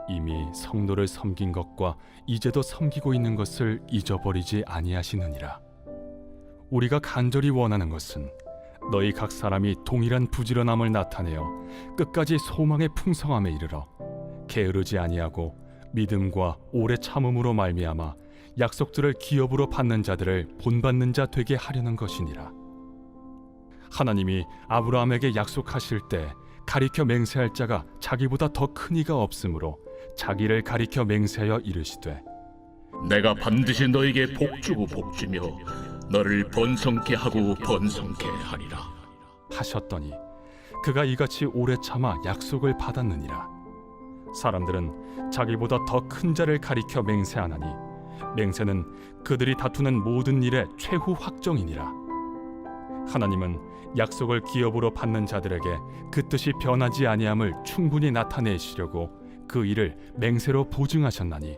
이미 성도를 섬긴 것과 이제도 섬기고 있는 것을 잊어버리지 아니하시느니라. 우리가 간절히 원하는 것은 너희 각 사람이 동일한 부지런함을 나타내어 끝까지 소망의 풍성함에 이르러 게으르지 아니하고 믿음과 오래 참음으로 말미암아 약속들을 기업으로 받는 자들을 본받는 자 되게 하려는 것이니라. 하나님이 아브라함에게 약속하실 때 가리켜 맹세할 자가 자기보다 더 큰 이가 없으므로 자기를 가리켜 맹세하여 이르시되 내가 반드시 너에게 복주고 복주며 너를 번성케 하고 번성케 하리라 하셨더니 그가 이같이 오래 참아 약속을 받았느니라. 사람들은 자기보다 더 큰 자를 가리켜 맹세하나니 맹세는 그들이 다투는 모든 일의 최후 확정이니라. 하나님은 약속을 기업으로 받는 자들에게 그 뜻이 변하지 아니함을 충분히 나타내시려고 그 일을 맹세로 보증하셨나니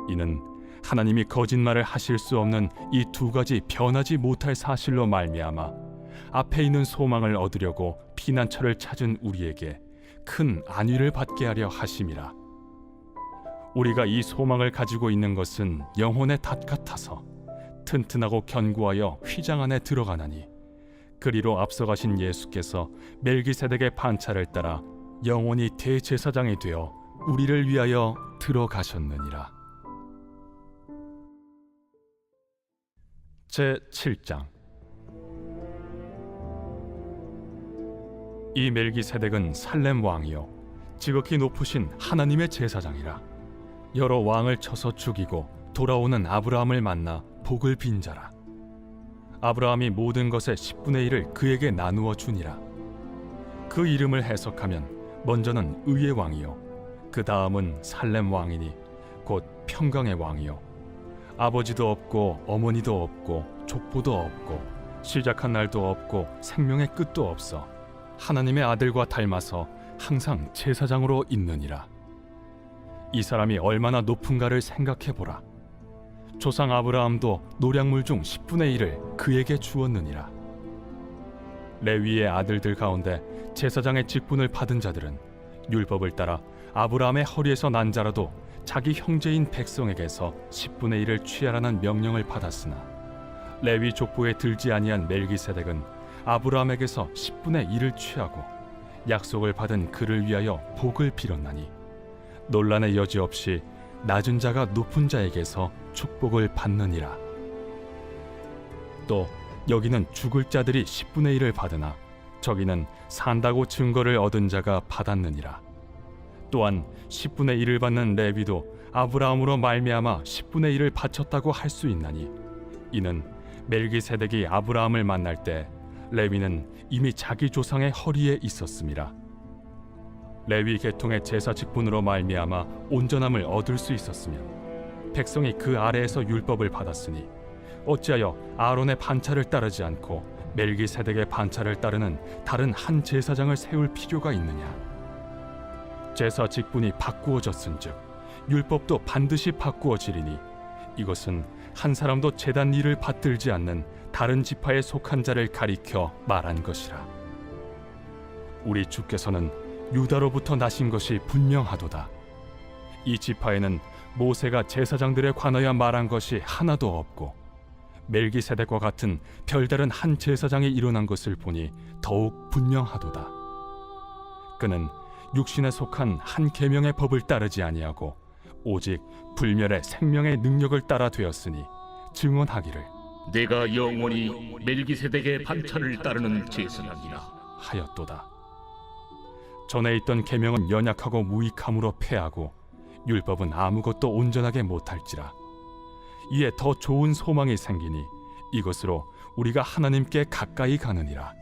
이는 하나님이 거짓말을 하실 수 없는 이 두 가지 변하지 못할 사실로 말미암아 앞에 있는 소망을 얻으려고 피난처를 찾은 우리에게 큰 안위를 받게 하려 하심이라. 우리가 이 소망을 가지고 있는 것은 영혼의 닷 같아서 튼튼하고 견고하여 휘장 안에 들어가나니 그리로 앞서가신 예수께서 멜기세덱의 반차를 따라 영원히 대제사장이 되어 우리를 위하여 들어가셨느니라. 제 7장. 이 멜기세덱은 살렘 왕이요 지극히 높으신 하나님의 제사장이라. 여러 왕을 쳐서 죽이고 돌아오는 아브라함을 만나 복을 빈 자라. 아브라함이 모든 것의 10분의 1을 그에게 나누어 주니라. 그 이름을 해석하면 먼저는 의의 왕이요 그 다음은 살렘 왕이니 곧 평강의 왕이요 아버지도 없고 어머니도 없고 족보도 없고 시작한 날도 없고 생명의 끝도 없어 하나님의 아들과 닮아서 항상 제사장으로 있느니라. 이 사람이 얼마나 높은가를 생각해 보라. 조상 아브라함도 노량물 중 10분의 1을 그에게 주었느니라. 레위의 아들들 가운데 제사장의 직분을 받은 자들은 율법을 따라 아브라함의 허리에서 난 자라도 자기 형제인 백성에게서 10분의 1을 취하라는 명령을 받았으나 레위 족보에 들지 아니한 멜기세덱은 아브라함에게서 10분의 1을 취하고 약속을 받은 그를 위하여 복을 빌었나니 논란의 여지 없이 낮은 자가 높은 자에게서 축복을 받느니라. 또 여기는 죽을 자들이 10분의 1을 받으나 저기는 산다고 증거를 얻은 자가 받았느니라. 또한 10분의 1을 받는 레위도 아브라함으로 말미암아 10분의 1을 바쳤다고 할 수 있나니 이는 멜기세덱이 아브라함을 만날 때 레위는 이미 자기 조상의 허리에 있었음이라. 레위 계통의 제사 직분으로 말미암아 온전함을 얻을 수 있었으면 백성이 그 아래에서 율법을 받았으니 어찌하여 아론의 반차를 따르지 않고 멜기세덱의 반차를 따르는 다른 한 제사장을 세울 필요가 있느냐? 제사 직분이 바꾸어졌은즉 율법도 반드시 바꾸어지리니 이것은 한 사람도 제단 일을 받들지 않는 다른 지파에 속한 자를 가리켜 말한 것이라. 우리 주께서는 유다로부터 나신 것이 분명하도다. 이 지파에는 모세가 제사장들에 관하여 말한 것이 하나도 없고 멜기세덱과 같은 별다른 한 제사장이 일어난 것을 보니 더욱 분명하도다. 그는 육신에 속한 한 계명의 법을 따르지 아니하고 오직 불멸의 생명의 능력을 따라 되었으니 증언하기를 내가 영원히 멜기세덱의 반차를 따르는 제사장이라 하였도다. 전에 있던 계명은 연약하고 무익함으로 패하고 율법은 아무것도 온전하게 못할지라. 이에 더 좋은 소망이 생기니 이것으로 우리가 하나님께 가까이 가느니라.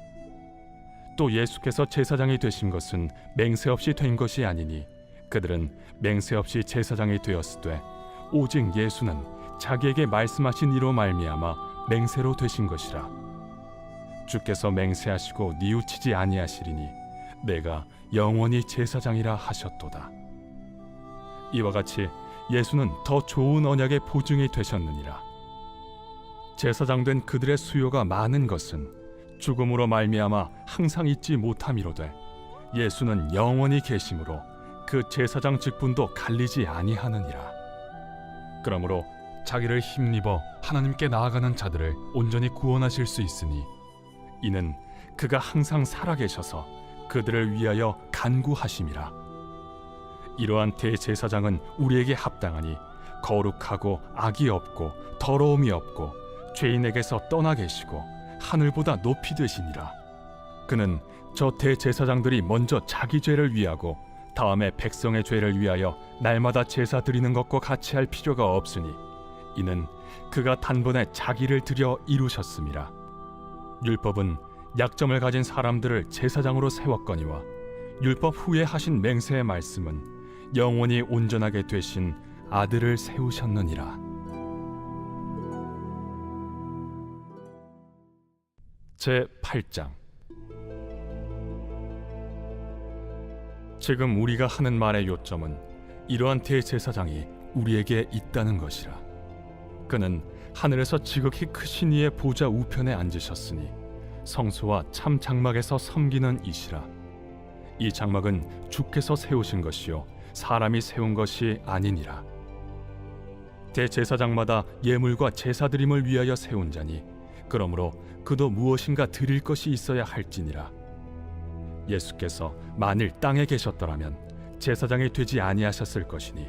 또 예수께서 제사장이 되신 것은 맹세 없이 된 것이 아니니 그들은 맹세 없이 제사장이 되었으되 오직 예수는 자기에게 말씀하신 이로 말미암아 맹세로 되신 것이라. 주께서 맹세하시고 뉘우치지 아니하시리니 내가 영원히 제사장이라 하셨도다. 이와 같이 예수는 더 좋은 언약의 보증이 되셨느니라. 제사장 된 그들의 수요가 많은 것은 죽음으로 말미암아 항상 잊지 못함이로되 예수는 영원히 계심으로 그 제사장 직분도 갈리지 아니하느니라. 그러므로 자기를 힘입어 하나님께 나아가는 자들을 온전히 구원하실 수 있으니 이는 그가 항상 살아계셔서 그들을 위하여 간구하심이라. 이러한 대제사장은 우리에게 합당하니 거룩하고 악이 없고 더러움이 없고 죄인에게서 떠나 계시고 하늘보다 높이 되시니라. 그는 저 대제사장들이 먼저 자기 죄를 위하고 다음에 백성의 죄를 위하여 날마다 제사 드리는 것과 같이 할 필요가 없으니 이는 그가 단번에 자기를 드려 이루셨음이라. 율법은 약점을 가진 사람들을 제사장으로 세웠거니와 율법 후에 하신 맹세의 말씀은 영원히 온전하게 되신 아들을 세우셨느니라. 제8장. 지금 우리가 하는 말의 요점은 이러한 대제사장이 우리에게 있다는 것이라. 그는 하늘에서 지극히 크신 이의 보좌 우편에 앉으셨으니 성소와 참 장막에서 섬기는 이시라. 이 장막은 주께서 세우신 것이요 사람이 세운 것이 아니니라. 대제사장마다 예물과 제사드림을 위하여 세운 자니 그러므로 그도 무엇인가 드릴 것이 있어야 할지니라. 예수께서 만일 땅에 계셨더라면 제사장이 되지 아니하셨을 것이니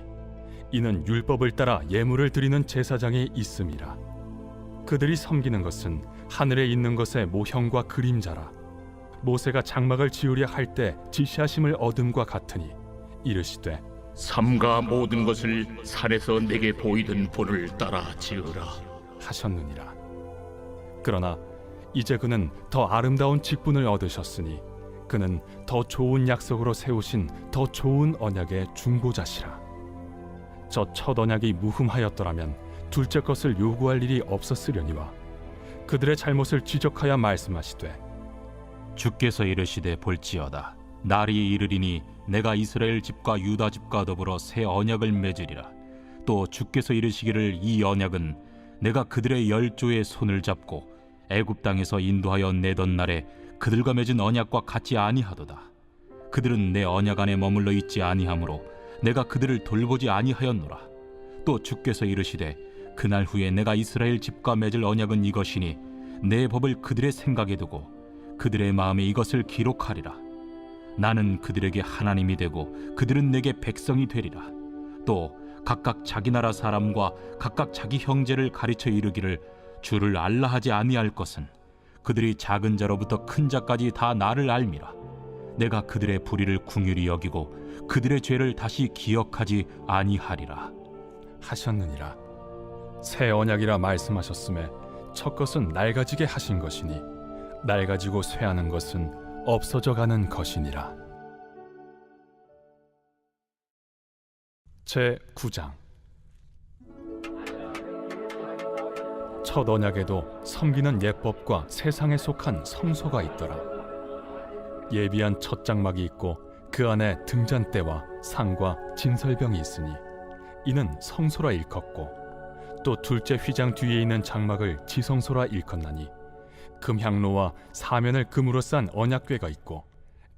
이는 율법을 따라 예물을 드리는 제사장이 있음이라. 그들이 섬기는 것은 하늘에 있는 것의 모형과 그림자라. 모세가 장막을 지으려 할 때 지시하심을 얻음과 같으니 이르시되 삼가 모든 것을 산에서 내게 보이던 본을 따라 지으라. 하셨느니라. 그러나 이제 그는 더 아름다운 직분을 얻으셨으니 그는 더 좋은 약속으로 세우신 더 좋은 언약의 중보자시라. 저 첫 언약이 무흠하였더라면 둘째 것을 요구할 일이 없었으려니와 그들의 잘못을 지적하여 말씀하시되 주께서 이르시되 볼지어다 날이 이르리니 내가 이스라엘 집과 유다 집과 더불어 새 언약을 맺으리라. 또 주께서 이르시기를 이 언약은 내가 그들의 열조의 손을 잡고 애굽 땅에서 인도하여 내던 날에 그들과 맺은 언약과 같지 아니하도다. 그들은 내 언약 안에 머물러 있지 아니하므로 내가 그들을 돌보지 아니하였노라. 또 주께서 이르시되 그날 후에 내가 이스라엘 집과 맺을 언약은 이것이니 내 법을 그들의 생각에 두고 그들의 마음에 이것을 기록하리라. 나는 그들에게 하나님이 되고 그들은 내게 백성이 되리라. 또 각각 자기 나라 사람과 각각 자기 형제를 가르쳐 이르기를 주를 알라 하지 아니할 것은 그들이 작은 자로부터 큰 자까지 다 나를 알미라. 내가 그들의 불의를 긍휼히 여기고 그들의 죄를 다시 기억하지 아니하리라 하셨느니라. 새 언약이라 말씀하셨음에 첫 것은 낡아지게 하신 것이니 낡아지고 쇠하는 것은 없어져 가는 것이니라. 제 9장. 첫 언약에도 섬기는 예법과 세상에 속한 성소가 있더라. 예비한 첫 장막이 있고 그 안에 등잔대와 상과 진설병이 있으니 이는 성소라 일컫고, 또 둘째 휘장 뒤에 있는 장막을 지성소라 일컫나니 금향로와 사면을 금으로 싼 언약궤가 있고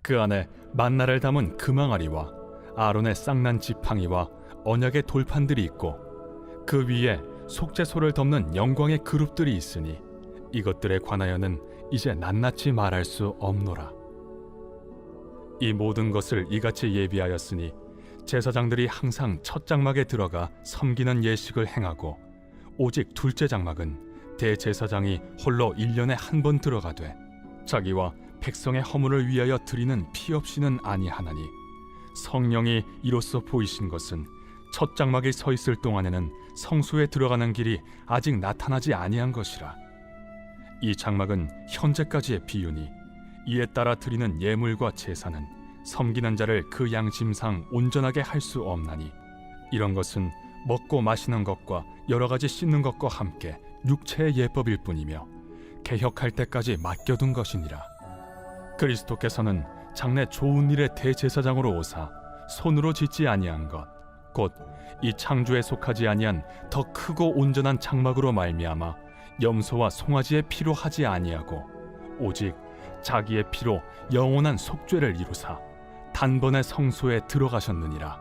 그 안에 만나를 담은 금항아리와 아론의 쌍난 지팡이와 언약의 돌판들이 있고 그 위에 속죄소를 덮는 영광의 그룹들이 있으니 이것들에 관하여는 이제 낱낱이 말할 수 없노라. 이 모든 것을 이같이 예비하였으니 제사장들이 항상 첫 장막에 들어가 섬기는 예식을 행하고 오직 둘째 장막은 대제사장이 홀로 1년에 한 번 들어가되 자기와 백성의 허물을 위하여 드리는 피 없이는 아니하나니 성령이 이로써 보이신 것은 첫 장막에 서 있을 동안에는 성소에 들어가는 길이 아직 나타나지 아니한 것이라. 이 장막은 현재까지의 비유니 이에 따라 드리는 예물과 제사는 섬기는 자를 그 양심상 온전하게 할 수 없나니 이런 것은 먹고 마시는 것과 여러 가지 씻는 것과 함께 육체의 예법일 뿐이며 개혁할 때까지 맡겨둔 것이니라. 그리스도께서는 장래 좋은 일의 대제사장으로 오사 손으로 짓지 아니한 것 곧 이 창조에 속하지 아니한 더 크고 온전한 장막으로 말미암아 염소와 송아지의 피로 하지 아니하고 오직 자기의 피로 영원한 속죄를 이루사 단번에 성소에 들어가셨느니라.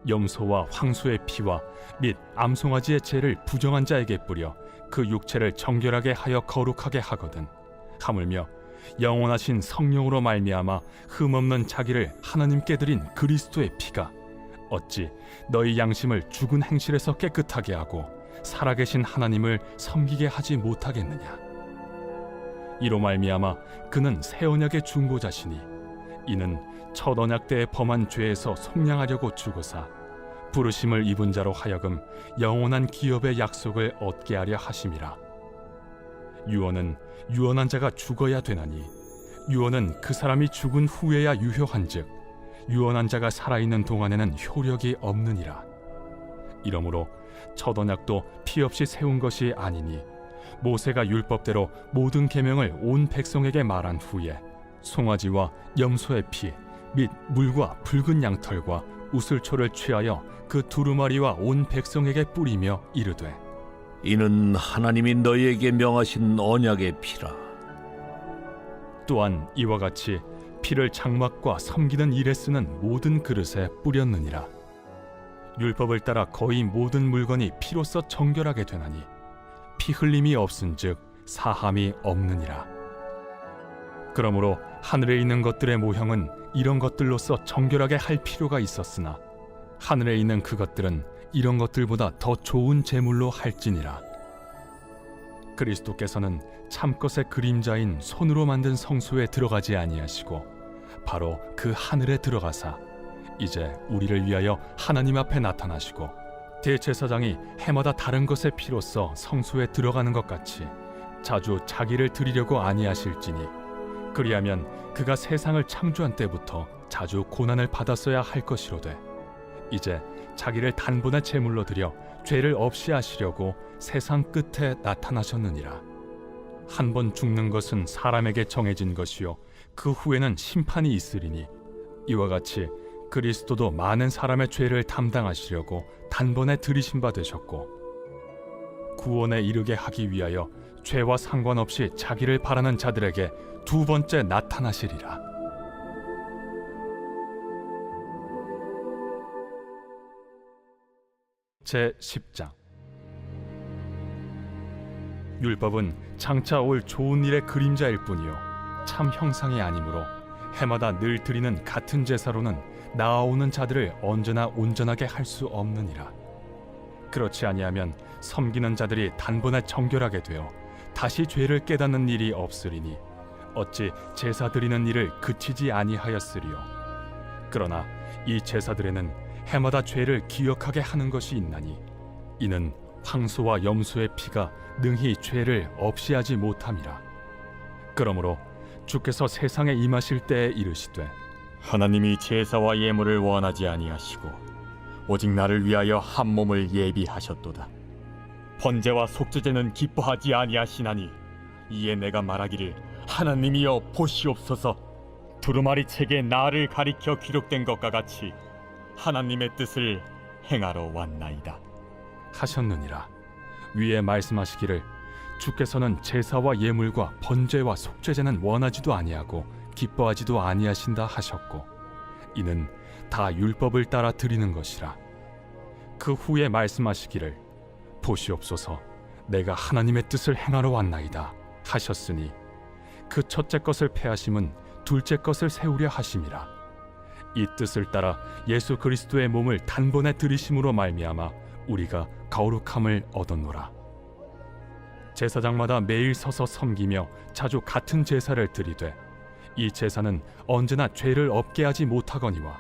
염소와 황소의 피와 및 암송아지의 죄를 부정한 자에게 뿌려 그 육체를 정결하게 하여 거룩하게 하거든. 하물며 영원하신 성령으로 말미암아 흠없는 자기를 하나님께 드린 그리스도의 피가 어찌 너희 양심을 죽은 행실에서 깨끗하게 하고 살아계신 하나님을 섬기게 하지 못하겠느냐. 이로 말미암아 그는 새 언약의 중보자시니 이는 첫 언약 때에 범한 죄에서 속량하려고 죽으사 부르심을 입은 자로 하여금 영원한 기업의 약속을 얻게 하려 하심이라. 유언은 유언한 자가 죽어야 되나니 유언은 그 사람이 죽은 후에야 유효한즉 유언한 자가 살아있는 동안에는 효력이 없느니라. 이러므로 첫 언약도 피 없이 세운 것이 아니니 모세가 율법대로 모든 계명을 온 백성에게 말한 후에 송아지와 염소의 피 및 물과 붉은 양털과 우슬초를 취하여 그 두루마리와 온 백성에게 뿌리며 이르되 이는 하나님이 너희에게 명하신 언약의 피라. 또한 이와 같이 피를 장막과 섬기는 일에 쓰는 모든 그릇에 뿌렸느니라. 율법을 따라 거의 모든 물건이 피로써 정결하게 되나니 피 흘림이 없은즉 사함이 없느니라. 그러므로 하늘에 있는 것들의 모형은 이런 것들로서 정결하게 할 필요가 있었으나 하늘에 있는 그것들은 이런 것들보다 더 좋은 제물로 할지니라. 그리스도께서는 참것의 그림자인 손으로 만든 성소에 들어가지 아니하시고 바로 그 하늘에 들어가사 이제 우리를 위하여 하나님 앞에 나타나시고 대제사장이 해마다 다른 것의 피로써 성소에 들어가는 것 같이 자주 자기를 드리려고 아니하실지니 그리하면 그가 세상을 창조한 때부터 자주 고난을 받았어야 할 것이로되 이제 자기를 단번에 제물로 드려 죄를 없이 하시려고 세상 끝에 나타나셨느니라. 한 번 죽는 것은 사람에게 정해진 것이요 그 후에는 심판이 있으리니 이와 같이 그리스도도 많은 사람의 죄를 담당하시려고 단번에 들이신 바 되셨고 구원에 이르게 하기 위하여 죄와 상관없이 자기를 바라는 자들에게 두 번째 나타나시리라. 제10장 율법은 장차 올 좋은 일의 그림자일 뿐이요 참 형상이 아니므로 해마다 늘 드리는 같은 제사로는 나아오는 자들을 언제나 온전하게 할 수 없느니라. 그렇지 아니하면 섬기는 자들이 단번에 정결하게 되어 다시 죄를 깨닫는 일이 없으리니 어찌 제사 드리는 일을 그치지 아니하였으리요. 그러나 이 제사들에는 해마다 죄를 기억하게 하는 것이 있나니 이는 황소와 염소의 피가 능히 죄를 없이 하지 못함이라. 그러므로 주께서 세상에 임하실 때에 이르시되 하나님이 제사와 예물을 원하지 아니하시고 오직 나를 위하여 한 몸을 예비하셨도다. 번제와 속죄제는 기뻐하지 아니하시나니 이에 내가 말하기를 하나님이여 보시옵소서. 두루마리 책에 나를 가리켜 기록된 것과 같이 하나님의 뜻을 행하러 왔나이다 하셨느니라. 위에 말씀하시기를 주께서는 제사와 예물과 번제와 속죄제는 원하지도 아니하고 기뻐하지도 아니하신다 하셨고 이는 다 율법을 따라 드리는 것이라. 그 후에 말씀하시기를 보시옵소서 내가 하나님의 뜻을 행하러 왔나이다 하셨으니 그 첫째 것을 패하심은 둘째 것을 세우려 하심이라. 이 뜻을 따라 예수 그리스도의 몸을 단번에 들이심으로 말미암아 우리가 거룩함을 얻었노라. 제사장마다 매일 서서 섬기며 자주 같은 제사를 드리되 이 제사는 언제나 죄를 없게 하지 못하거니와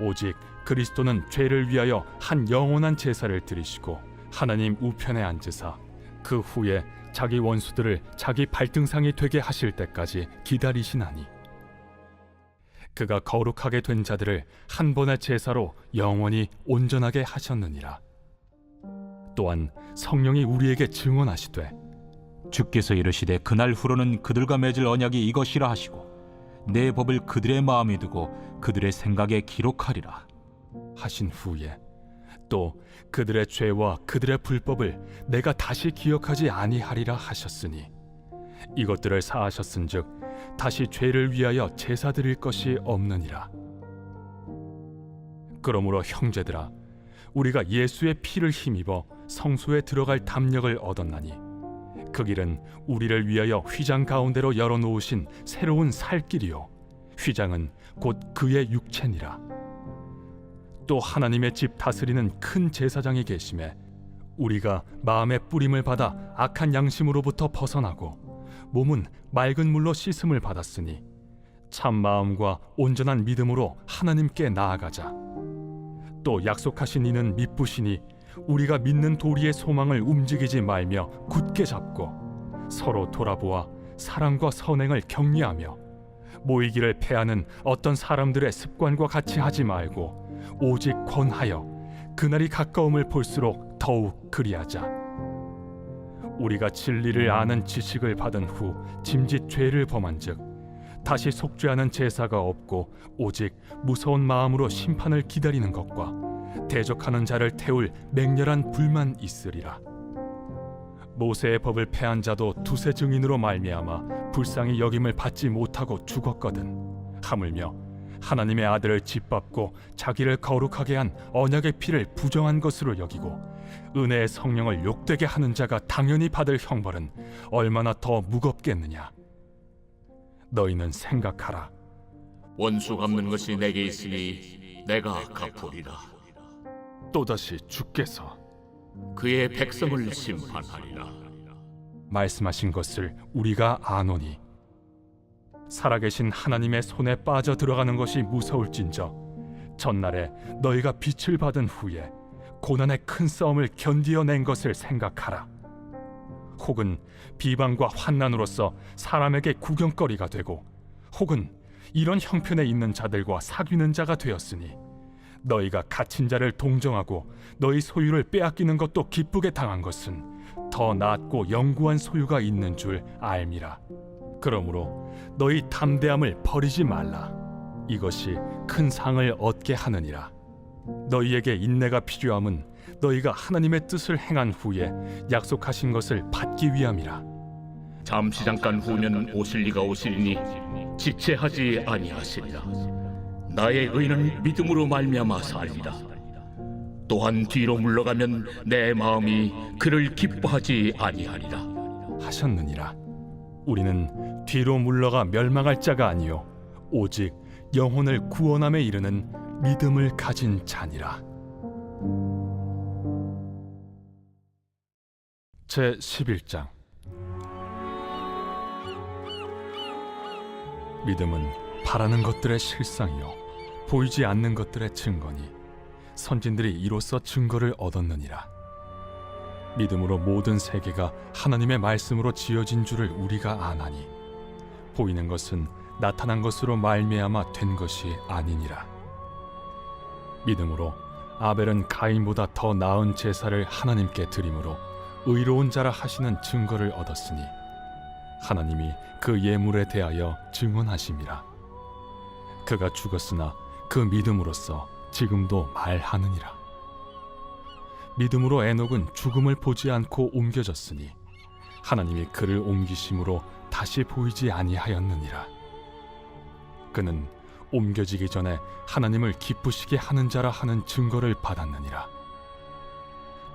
오직 그리스도는 죄를 위하여 한 영원한 제사를 드리시고 하나님 우편에 앉으사 그 후에 자기 원수들을 자기 발등상이 되게 하실 때까지 기다리시나니 그가 거룩하게 된 자들을 한 번의 제사로 영원히 온전하게 하셨느니라. 또한 성령이 우리에게 증언하시되 주께서 이르시되 그날 후로는 그들과 맺을 언약이 이것이라 하시고 내 법을 그들의 마음에 두고 그들의 생각에 기록하리라 하신 후에 또 그들의 죄와 그들의 불법을 내가 다시 기억하지 아니하리라 하셨으니 이것들을 사하셨은즉 다시 죄를 위하여 제사 드릴 것이 없느니라. 그러므로 형제들아 우리가 예수의 피를 힘입어 성소에 들어갈 담력을 얻었나니 그 길은 우리를 위하여 휘장 가운데로 열어놓으신 새로운 살 길이요 휘장은 곧 그의 육체니라. 또 하나님의 집 다스리는 큰 제사장이 계심에 우리가 마음의 뿌림을 받아 악한 양심으로부터 벗어나고 몸은 맑은 물로 씻음을 받았으니 참 마음과 온전한 믿음으로 하나님께 나아가자. 또 약속하신 이는 미쁘시니 우리가 믿는 도리의 소망을 움직이지 말며 굳게 잡고 서로 돌아보아 사랑과 선행을 격려하며 모이기를 패하는 어떤 사람들의 습관과 같이 하지 말고 오직 권하여 그날이 가까움을 볼수록 더욱 그리하자. 우리가 진리를 아는 지식을 받은 후 짐짓 죄를 범한즉 다시 속죄하는 제사가 없고 오직 무서운 마음으로 심판을 기다리는 것과 대적하는 자를 태울 맹렬한 불만 있으리라. 모세의 법을 패한 자도 두세 증인으로 말미암아 불쌍히 여김을 받지 못하고 죽었거든. 하물며 하나님의 아들을 짓밟고 자기를 거룩하게 한 언약의 피를 부정한 것으로 여기고 은혜의 성령을 욕되게 하는 자가 당연히 받을 형벌은 얼마나 더 무겁겠느냐. 너희는 생각하라. 원수 갚는 것이 내게 있으니 내가 갚으리라. 또다시 주께서 그의 백성을 심판하리라. 말씀하신 것을 우리가 아노니 살아계신 하나님의 손에 빠져 들어가는 것이 무서울진저 전날에 너희가 빛을 받은 후에 고난의 큰 싸움을 견디어낸 것을 생각하라. 혹은 비방과 환난으로서 사람에게 구경거리가 되고, 혹은 이런 형편에 있는 자들과 사귀는 자가 되었으니 너희가 갇힌 자를 동정하고 너희 소유를 빼앗기는 것도 기쁘게 당한 것은 더 낫고 영구한 소유가 있는 줄 알미라. 그러므로 너희 담대함을 버리지 말라. 이것이 큰 상을 얻게 하느니라. 너희에게 인내가 필요함은 너희가 하나님의 뜻을 행한 후에 약속하신 것을 받기 위함이라. 잠시 잠깐 후면 오실 리가 오시리니 지체하지 아니하시리라. 나의 의는 믿음으로 말미암아 살리라. 또한 뒤로 물러가면 내 마음이 그를 기뻐하지 아니하리라 하셨느니라. 우리는 뒤로 물러가 멸망할 자가 아니요 오직 영혼을 구원함에 이르는 믿음을 가진 자니라. 제 11장. 믿음은 바라는 것들의 실상이요 보이지 않는 것들의 증거니 선진들이 이로써 증거를 얻었느니라. 믿음으로 모든 세계가 하나님의 말씀으로 지어진 줄을 우리가 아나니 보이는 것은 나타난 것으로 말미암아 된 것이 아니니라. 믿음으로 아벨은 가인보다 더 나은 제사를 하나님께 드림으로 의로운 자라 하시는 증거를 얻었으니 하나님이 그 예물에 대하여 증언하심이라. 그가 죽었으나 그 믿음으로써 지금도 말하느니라. 믿음으로 에녹은 죽음을 보지 않고 옮겨졌으니 하나님이 그를 옮기심으로 다시 보이지 아니하였느니라. 그는 옮겨지기 전에 하나님을 기쁘시게 하는 자라 하는 증거를 받았느니라.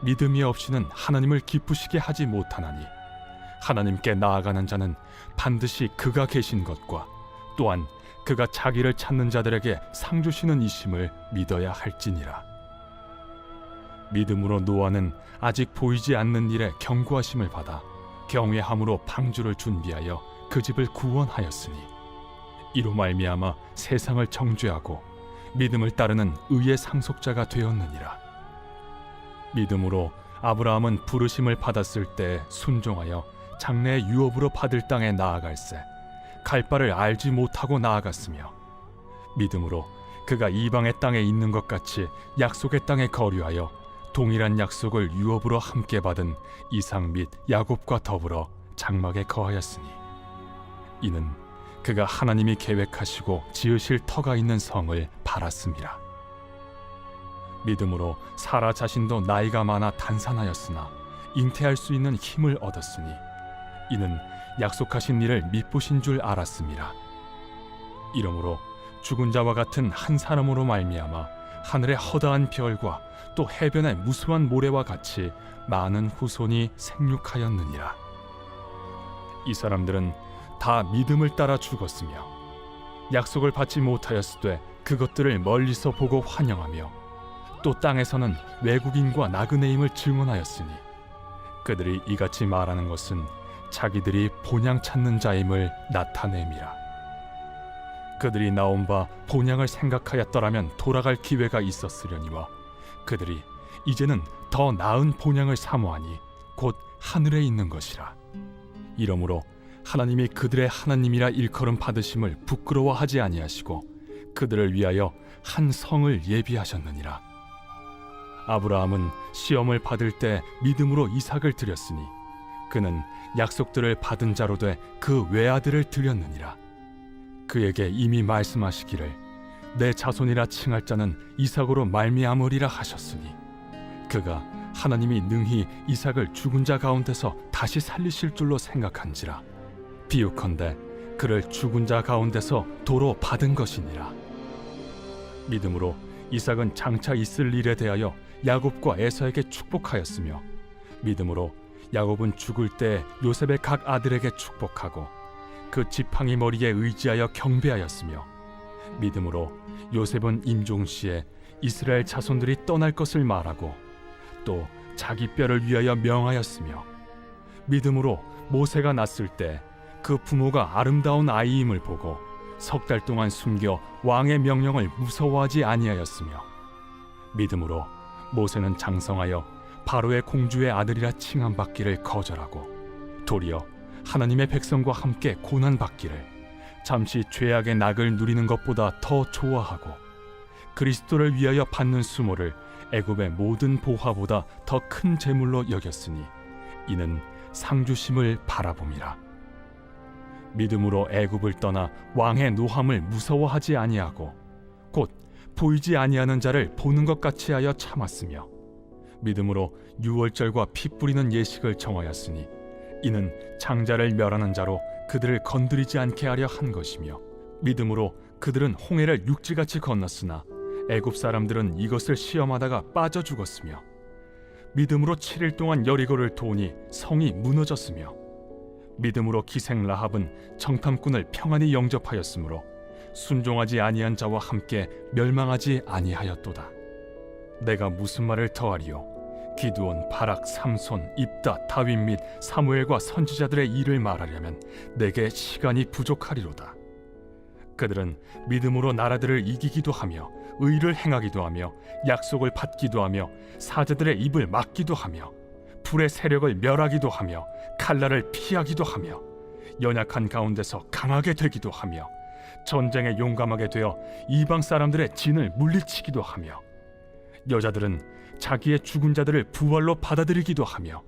믿음이 없이는 하나님을 기쁘시게 하지 못하나니 하나님께 나아가는 자는 반드시 그가 계신 것과 또한 그가 자기를 찾는 자들에게 상 주시는 이심을 믿어야 할지니라. 믿음으로 노아는 아직 보이지 않는 일에 경고하심을 받아 경외함으로 방주를 준비하여 그 집을 구원하였으니 이로 말미암아 세상을 정죄하고 믿음을 따르는 의의 상속자가 되었느니라. 믿음으로 아브라함은 부르심을 받았을 때 순종하여 장래의 유업으로 받을 땅에 나아갈새 갈 바를 알지 못하고 나아갔으며 믿음으로 그가 이방의 땅에 있는 것 같이 약속의 땅에 거류하여 동일한 약속을 유업으로 함께 받은 이삭 및 야곱과 더불어 장막에 거하였으니 이는 그가 하나님이 계획하시고 지으실 터가 있는 성을 바랐음이라. 믿음으로 사라 자신도 나이가 많아 단산하였으나 잉태할 수 있는 힘을 얻었으니 이는 약속하신 일을 미쁘신 줄 알았음이라. 이러므로 죽은 자와 같은 한 사람으로 말미암아 하늘의 허다한 별과 또 해변의 무수한 모래와 같이 많은 후손이 생육하였느니라. 이 사람들은 다 믿음을 따라 죽었으며 약속을 받지 못하였으되 그것들을 멀리서 보고 환영하며 또 땅에서는 외국인과 나그네임을 증언하였으니 그들이 이같이 말하는 것은 자기들이 본향 찾는 자임을 나타냄이라. 그들이 나온 바 본향을 생각하였더라면 돌아갈 기회가 있었으려니와 그들이 이제는 더 나은 본향을 사모하니 곧 하늘에 있는 것이라. 이러므로 하나님이 그들의 하나님이라 일컬음 받으심을 부끄러워하지 아니하시고 그들을 위하여 한 성을 예비하셨느니라. 아브라함은 시험을 받을 때 믿음으로 이삭을 드렸으니 그는 약속들을 받은 자로 돼 그 외아들을 드렸느니라. 그에게 이미 말씀하시기를 내 자손이라 칭할 자는 이삭으로 말미암으리라 하셨으니 그가 하나님이 능히 이삭을 죽은 자 가운데서 다시 살리실 줄로 생각한지라. 비유컨대 그를 죽은 자 가운데서 도로 받은 것이니라. 믿음으로 이삭은 장차 있을 일에 대하여 야곱과 에서에게 축복하였으며 믿음으로 야곱은 죽을 때 요셉의 각 아들에게 축복하고 그 지팡이 머리에 의지하여 경배하였으며 믿음으로 요셉은 임종시에 이스라엘 자손들이 떠날 것을 말하고 또 자기 뼈를 위하여 명하였으며 믿음으로 모세가 낳았을 때 그 부모가 아름다운 아이임을 보고 석 달 동안 숨겨 왕의 명령을 무서워하지 아니하였으며 믿음으로 모세는 장성하여 바로의 공주의 아들이라 칭함받기를 거절하고 도리어 하나님의 백성과 함께 고난받기를 잠시 죄악의 낙을 누리는 것보다 더 좋아하고 그리스도를 위하여 받는 수모를 애굽의 모든 보화보다 더 큰 재물로 여겼으니 이는 상주심을 바라봄이라. 믿음으로 애굽을 떠나 왕의 노함을 무서워하지 아니하고 곧 보이지 아니하는 자를 보는 것 같이 하여 참았으며 믿음으로 유월절과 피 뿌리는 예식을 정하였으니 이는 장자를 멸하는 자로 그들을 건드리지 않게 하려 한 것이며 믿음으로 그들은 홍해를 육지같이 건넜으나 애굽 사람들은 이것을 시험하다가 빠져 죽었으며 믿음으로 7일 동안 여리고를 도우니 성이 무너졌으며 믿음으로 기생 라합은 정탐꾼을 평안히 영접하였으므로 순종하지 아니한 자와 함께 멸망하지 아니하였도다. 내가 무슨 말을 더하리요? 기드온, 바락, 삼손, 입다, 다윗 및 사무엘과 선지자들의 일을 말하려면 내게 시간이 부족하리로다. 그들은 믿음으로 나라들을 이기기도 하며 의를 행하기도 하며 약속을 받기도 하며 사자들의 입을 막기도 하며 불의 세력을 멸하기도 하며 칼날을 피하기도 하며 연약한 가운데서 강하게 되기도 하며 전쟁에 용감하게 되어 이방 사람들의 진을 물리치기도 하며 여자들은 자기의 죽은 자들을 부활로 받아들이기도 하며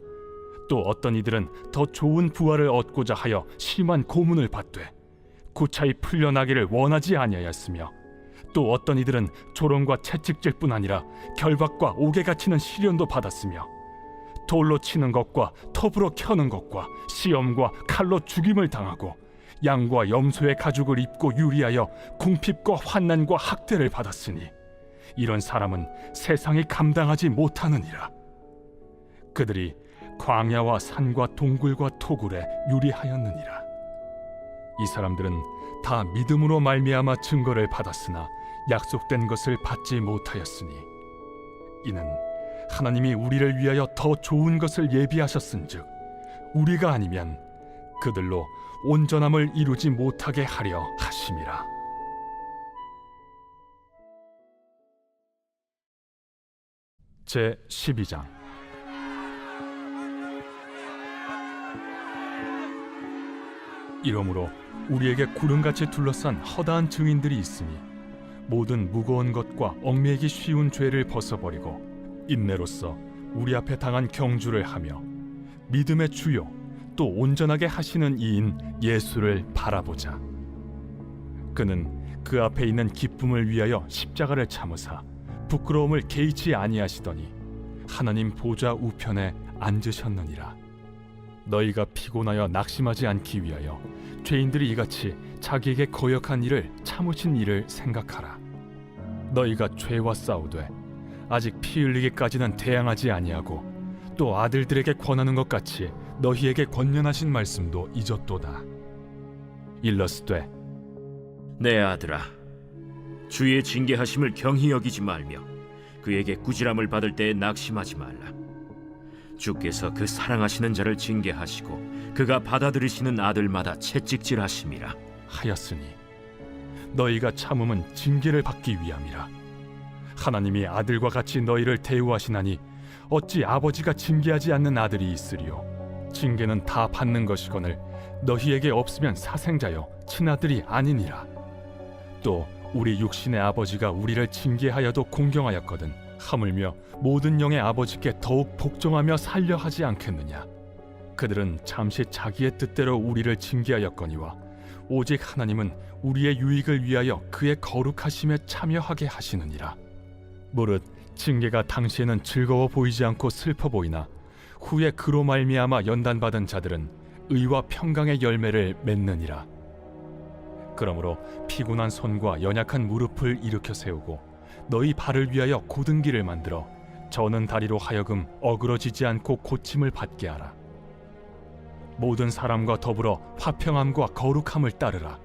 또 어떤 이들은 더 좋은 부활을 얻고자 하여 심한 고문을 받되 고차히 풀려나기를 원하지 아니하였으며 또 어떤 이들은 조롱과 채찍질뿐 아니라 결박과 옥에 갇히는 시련도 받았으며 돌로 치는 것과 톱으로 켜는 것과 시험과 칼로 죽임을 당하고 양과 염소의 가죽을 입고 유리하여 궁핍과 환난과 학대를 받았으니 이런 사람은 세상이 감당하지 못하느니라. 그들이 광야와 산과 동굴과 토굴에 유리하였느니라. 이 사람들은 다 믿음으로 말미암아 증거를 받았으나 약속된 것을 받지 못하였으니 이는 하나님이 우리를 위하여 더 좋은 것을 예비하셨은즉 우리가 아니면 그들로 온전함을 이루지 못하게 하려 하심이라. 제 12장. 이러므로 우리에게 구름같이 둘러싼 허다한 증인들이 있으니 모든 무거운 것과 얽매이기 쉬운 죄를 벗어버리고 인내로써 우리 앞에 당한 경주를 하며 믿음의 주요 또 온전하게 하시는 이인 예수를 바라보자. 그는 그 앞에 있는 기쁨을 위하여 십자가를 참으사 부끄러움을 개의치 아니하시더니 하나님 보좌 우편에 앉으셨느니라. 너희가 피곤하여 낙심하지 않기 위하여 죄인들이 이같이 자기에게 거역한 일을 참으신 일을 생각하라. 너희가 죄와 싸우되 아직 피 흘리기까지는 대항하지 아니하고 또 아들들에게 권하는 것 같이 너희에게 권면하신 말씀도 잊었도다. 일러스되 내 아들아, 주의 징계하심을 경히 여기지 말며 그에게 꾸지람을 받을 때에 낙심하지 말라. 주께서 그 사랑하시는 자를 징계하시고 그가 받아들이시는 아들마다 채찍질하심이라 하였으니 너희가 참음은 징계를 받기 위함이라. 하나님이 아들과 같이 너희를 대우하시나니 어찌 아버지가 징계하지 않는 아들이 있으리요. 징계는 다 받는 것이거늘 너희에게 없으면 사생자여 친아들이 아니니라. 또 우리 육신의 아버지가 우리를 징계하여도 공경하였거든 하물며 모든 영의 아버지께 더욱 복종하며 살려 하지 않겠느냐. 그들은 잠시 자기의 뜻대로 우리를 징계하였거니와 오직 하나님은 우리의 유익을 위하여 그의 거룩하심에 참여하게 하시느니라. 무릇 징계가 당시에는 즐거워 보이지 않고 슬퍼 보이나 후에 그로 말미암아 연단받은 자들은 의와 평강의 열매를 맺느니라. 그러므로 피곤한 손과 연약한 무릎을 일으켜 세우고 너희 발을 위하여 곧은 길을 만들어 저는 다리로 하여금 어그러지지 않고 고침을 받게 하라. 모든 사람과 더불어 화평함과 거룩함을 따르라.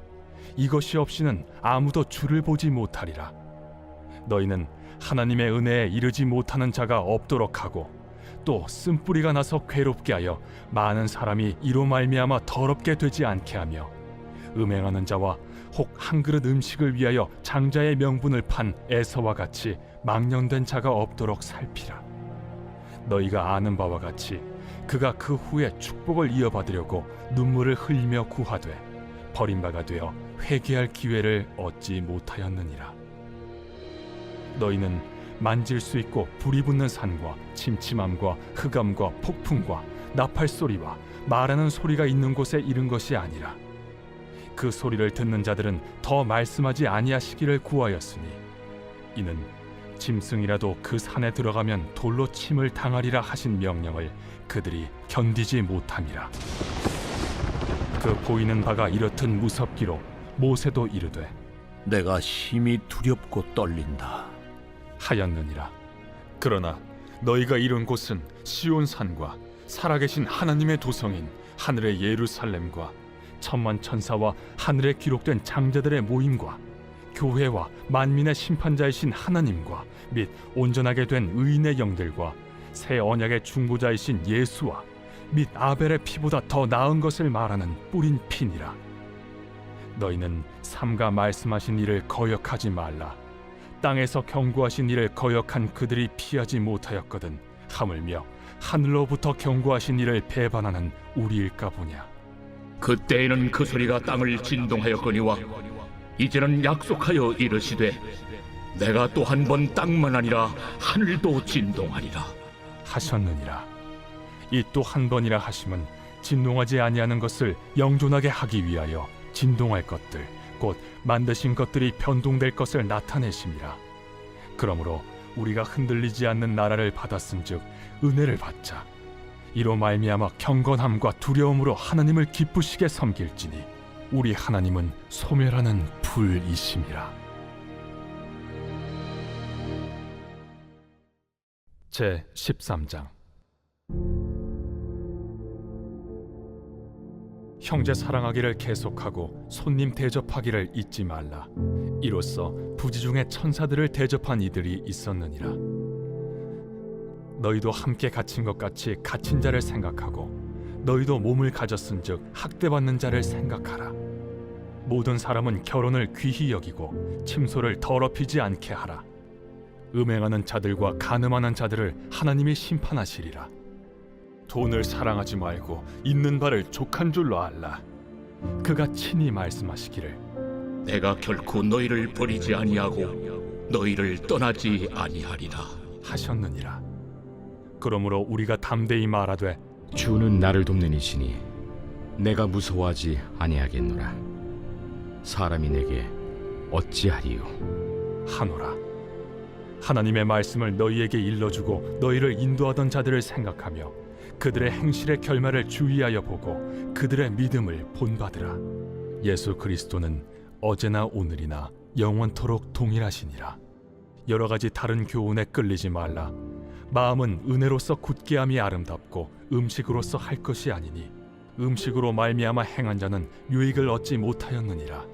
이것이 없이는 아무도 주를 보지 못하리라. 너희는 하나님의 은혜에 이르지 못하는 자가 없도록 하고 또 쓴뿌리가 나서 괴롭게 하여 많은 사람이 이로 말미암아 더럽게 되지 않게 하며 음행하는 자와 혹 한 그릇 음식을 위하여 장자의 명분을 판 에서와 같이 망령된 자가 없도록 살피라. 너희가 아는 바와 같이 그가 그 후에 축복을 이어받으려고 눈물을 흘리며 구하되 버림바가 되어 회개할 기회를 얻지 못하였느니라. 너희는 만질 수 있고 불이 붙는 산과 침침함과 흑암과 폭풍과 나팔 소리와 말하는 소리가 있는 곳에 이른 것이 아니라 그 소리를 듣는 자들은 더 말씀하지 아니하시기를 구하였으니 이는 짐승이라도 그 산에 들어가면 돌로 침을 당하리라 하신 명령을 그들이 견디지 못함이라. 그 보이는 바가 이렇듯 무섭기로 모세도 이르되 내가 심히 두렵고 떨린다 하였느니라. 그러나 너희가 이른 곳은 시온 산과 살아계신 하나님의 도성인 하늘의 예루살렘과 천만 천사와 하늘에 기록된 장자들의 모임과 교회와 만민의 심판자이신 하나님과 및 온전하게 된 의인의 영들과 새 언약의 중보자이신 예수와 및 아벨의 피보다 더 나은 것을 말하는 뿌린 피니라. 너희는 삼가 말씀하신 일을 거역하지 말라. 땅에서 경고하신 일을 거역한 그들이 피하지 못하였거든 하물며 하늘로부터 경고하신 일을 배반하는 우리일까 보냐. 그때에는 그 소리가 땅을 진동하였거니와 이제는 약속하여 이르시되 내가 또 한 번 땅만 아니라 하늘도 진동하리라 하셨느니라. 이 또 한 번이라 하심은 진동하지 아니하는 것을 영존하게 하기 위하여 진동할 것들 곧 만드신 것들이 변동될 것을 나타내심이라. 그러므로 우리가 흔들리지 않는 나라를 받았은즉 은혜를 받자. 이로 말미암아 경건함과 두려움으로 하나님을 기쁘시게 섬길지니 우리 하나님은 소멸하는 불이심이라. 제 13장. 형제 사랑하기를 계속하고 손님 대접하기를 잊지 말라. 이로써 부지 중에 천사들을 대접한 이들이 있었느니라. 너희도 함께 갇힌 것 같이 갇힌 자를 생각하고 너희도 몸을 가졌은즉 학대받는 자를 생각하라. 모든 사람은 결혼을 귀히 여기고 침소를 더럽히지 않게 하라. 음행하는 자들과 간음하는 자들을 하나님이 심판하시리라. 돈을 사랑하지 말고 있는 바를 족한 줄로 알라. 그가 친히 말씀하시기를 내가 결코 너희를 버리지 아니하고 너희를 떠나지 아니하리라 하셨느니라. 그러므로 우리가 담대히 말하되 주는 나를 돕는 이시니 내가 무서워하지 아니하겠노라. 사람이 내게 어찌하리요 하노라. 하나님의 말씀을 너희에게 일러주고 너희를 인도하던 자들을 생각하며 그들의 행실의 결말을 주의하여 보고 그들의 믿음을 본받으라. 예수 그리스도는 어제나 오늘이나 영원토록 동일하시니라. 여러 가지 다른 교훈에 끌리지 말라. 마음은 은혜로서 굳게함이 아름답고 음식으로서 할 것이 아니니 음식으로 말미암아 행한 자는 유익을 얻지 못하였느니라.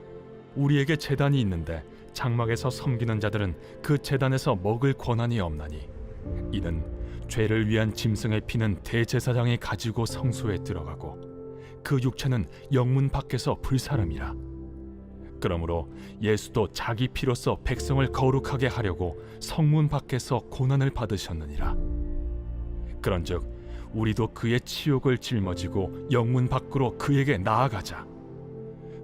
우리에게 제단이 있는데 장막에서 섬기는 자들은 그 제단에서 먹을 권한이 없나니 이는 죄를 위한 짐승의 피는 대제사장이 가지고 성소에 들어가고 그 육체는 영문 밖에서 불사름이라. 그러므로 예수도 자기 피로써 백성을 거룩하게 하려고 성문 밖에서 고난을 받으셨느니라. 그런즉 우리도 그의 치욕을 짊어지고 영문 밖으로 그에게 나아가자.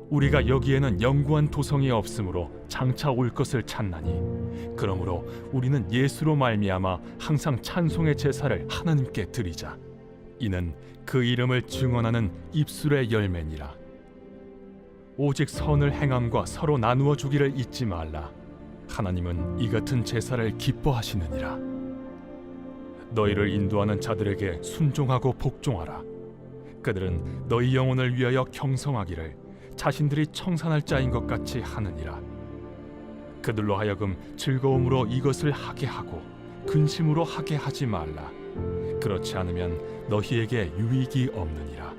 우리가 여기에는 영구한 도성이 없으므로 장차 올 것을 찾나니 그러므로 우리는 예수로 말미암아 항상 찬송의 제사를 하나님께 드리자. 이는 그 이름을 증언하는 입술의 열매니라. 오직 선을 행함과 서로 나누어 주기를 잊지 말라. 하나님은 이 같은 제사를 기뻐하시느니라. 너희를 인도하는 자들에게 순종하고 복종하라. 그들은 너희 영혼을 위하여 경성하기를 자신들이 청산할 자인 것 같이 하느니라. 그들로 하여금 즐거움으로 이것을 하게 하고 근심으로 하게 하지 말라. 그렇지 않으면 너희에게 유익이 없느니라.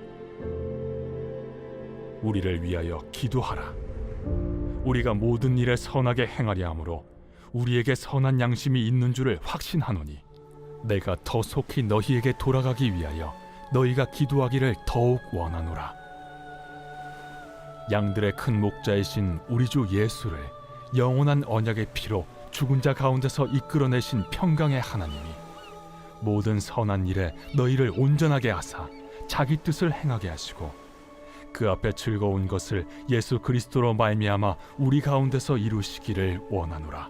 우리를 위하여 기도하라. 우리가 모든 일에 선하게 행하려 함으로 우리에게 선한 양심이 있는 줄을 확신하노니 내가 더 속히 너희에게 돌아가기 위하여 너희가 기도하기를 더욱 원하노라. 양들의 큰 목자이신 우리 주 예수를 영원한 언약의 피로 죽은 자 가운데서 이끌어내신 평강의 하나님이 모든 선한 일에 너희를 온전하게 하사 자기 뜻을 행하게 하시고 그 앞에 즐거운 것을 예수 그리스도로 말미암아 우리 가운데서 이루시기를 원하노라.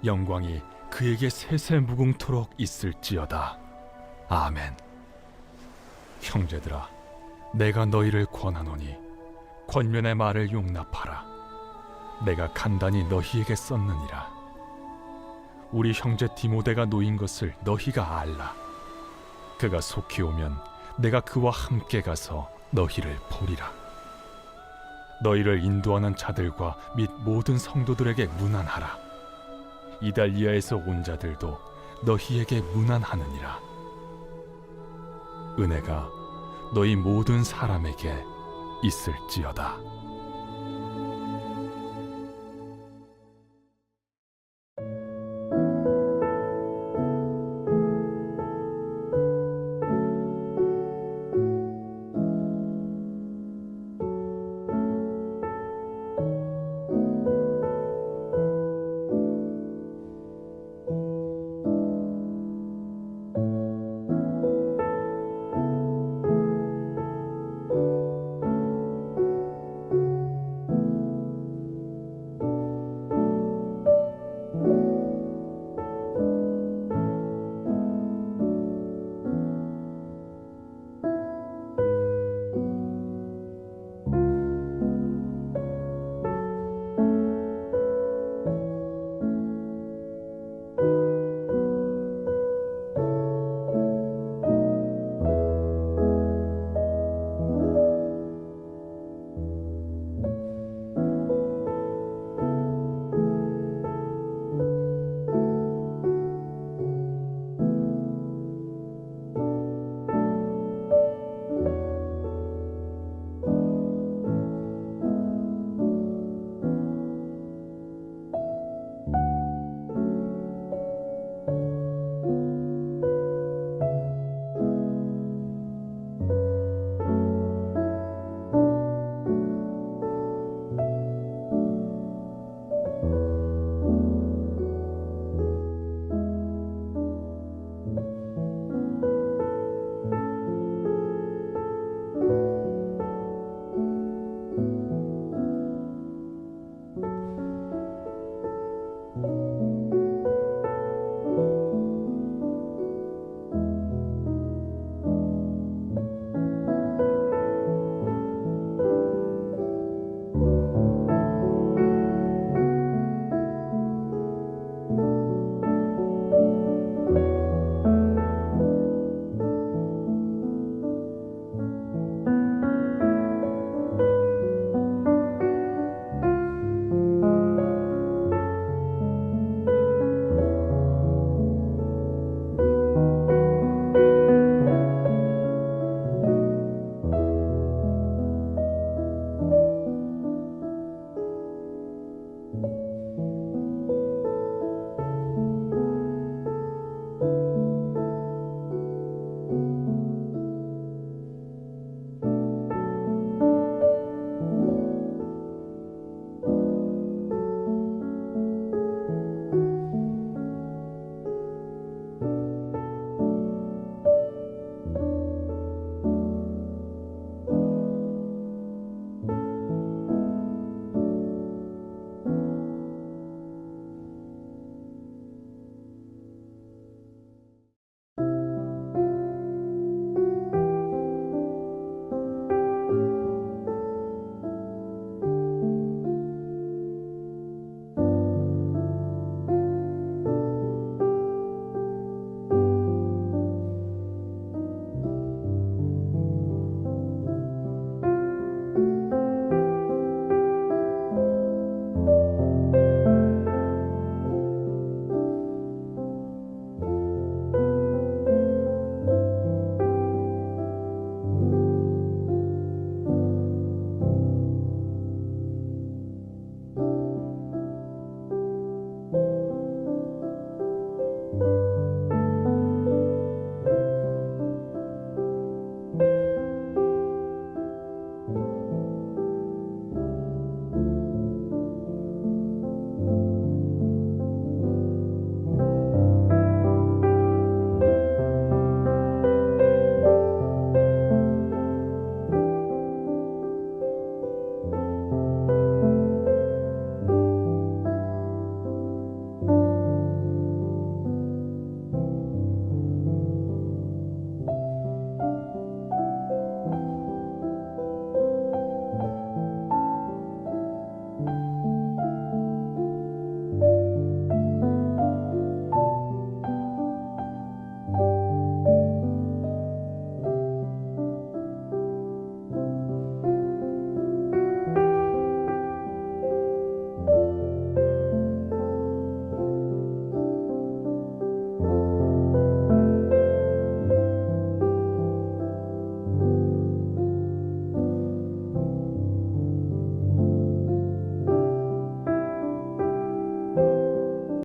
영광이 그에게 세세 무궁토록 있을지어다. 아멘. 형제들아, 내가 너희를 권하노니 권면의 말을 용납하라. 내가 간단히 너희에게 썼느니라. 우리 형제 디모데가 놓인 것을 너희가 알라. 그가 속히 오면 내가 그와 함께 가서 너희를 보리라. 너희를 인도하는 자들과 및 모든 성도들에게 문안하라. 이달리아에서 온 자들도 너희에게 문안하느니라. 은혜가 너희 모든 사람에게 있을지어다.